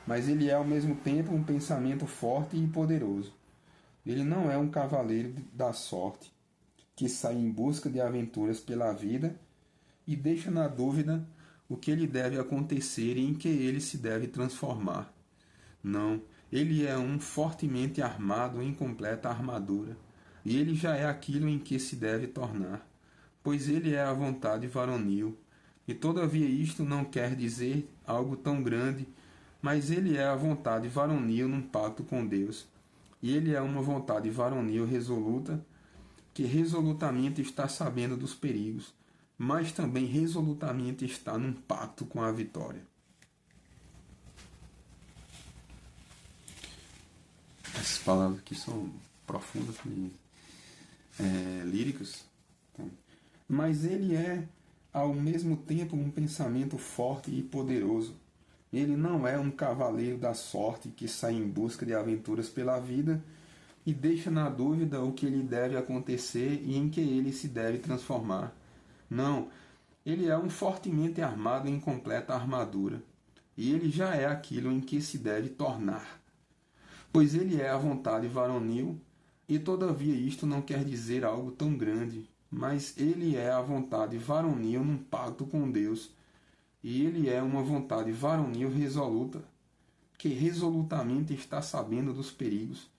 Mas ele é ao mesmo tempo um pensamento forte e poderoso. Ele não é um cavaleiro da sorte, que sai em busca de aventuras pela vida e deixa na dúvida o que lhe deve acontecer e em que ele se deve transformar. Não, ele é um fortemente armado em completa armadura, e ele já é aquilo em que se deve tornar, pois ele é a vontade varonil. E todavia isto não quer dizer algo tão grande, mas ele é a vontade varonil num pacto com Deus. E ele é uma vontade varonil resoluta, que resolutamente está sabendo dos perigos, mas também resolutamente está num pacto com a vitória. Essas palavras aqui são profundas e líricas. Então, mas ele é, ao mesmo tempo, um pensamento forte e poderoso. Ele não é um cavaleiro da sorte que sai em busca de aventuras pela vida e deixa na dúvida o que lhe deve acontecer e em que ele se deve transformar. Não, ele é um fortemente armado em completa armadura, e ele já é aquilo em que se deve tornar. Pois ele é a vontade varonil, e todavia isto não quer dizer algo tão grande, mas ele é a vontade varonil num pacto com Deus, e ele é uma vontade varonil resoluta, que resolutamente está sabendo dos perigos,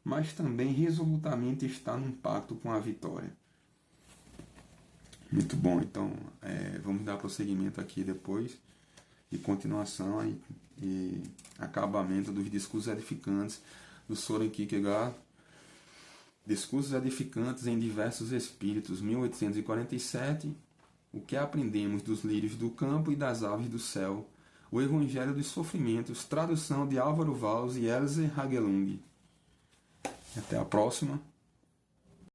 mas também resolutamente está num pacto com a vitória. Muito bom, então vamos dar prosseguimento aqui depois, e continuação e acabamento dos discursos edificantes do Søren Kierkegaard. Discursos edificantes em diversos espíritos, 1847, o que aprendemos dos lírios do campo e das aves do céu, o Evangelho dos Sofrimentos, tradução de Álvaro Valls e Elze Hagelung. Até a próxima.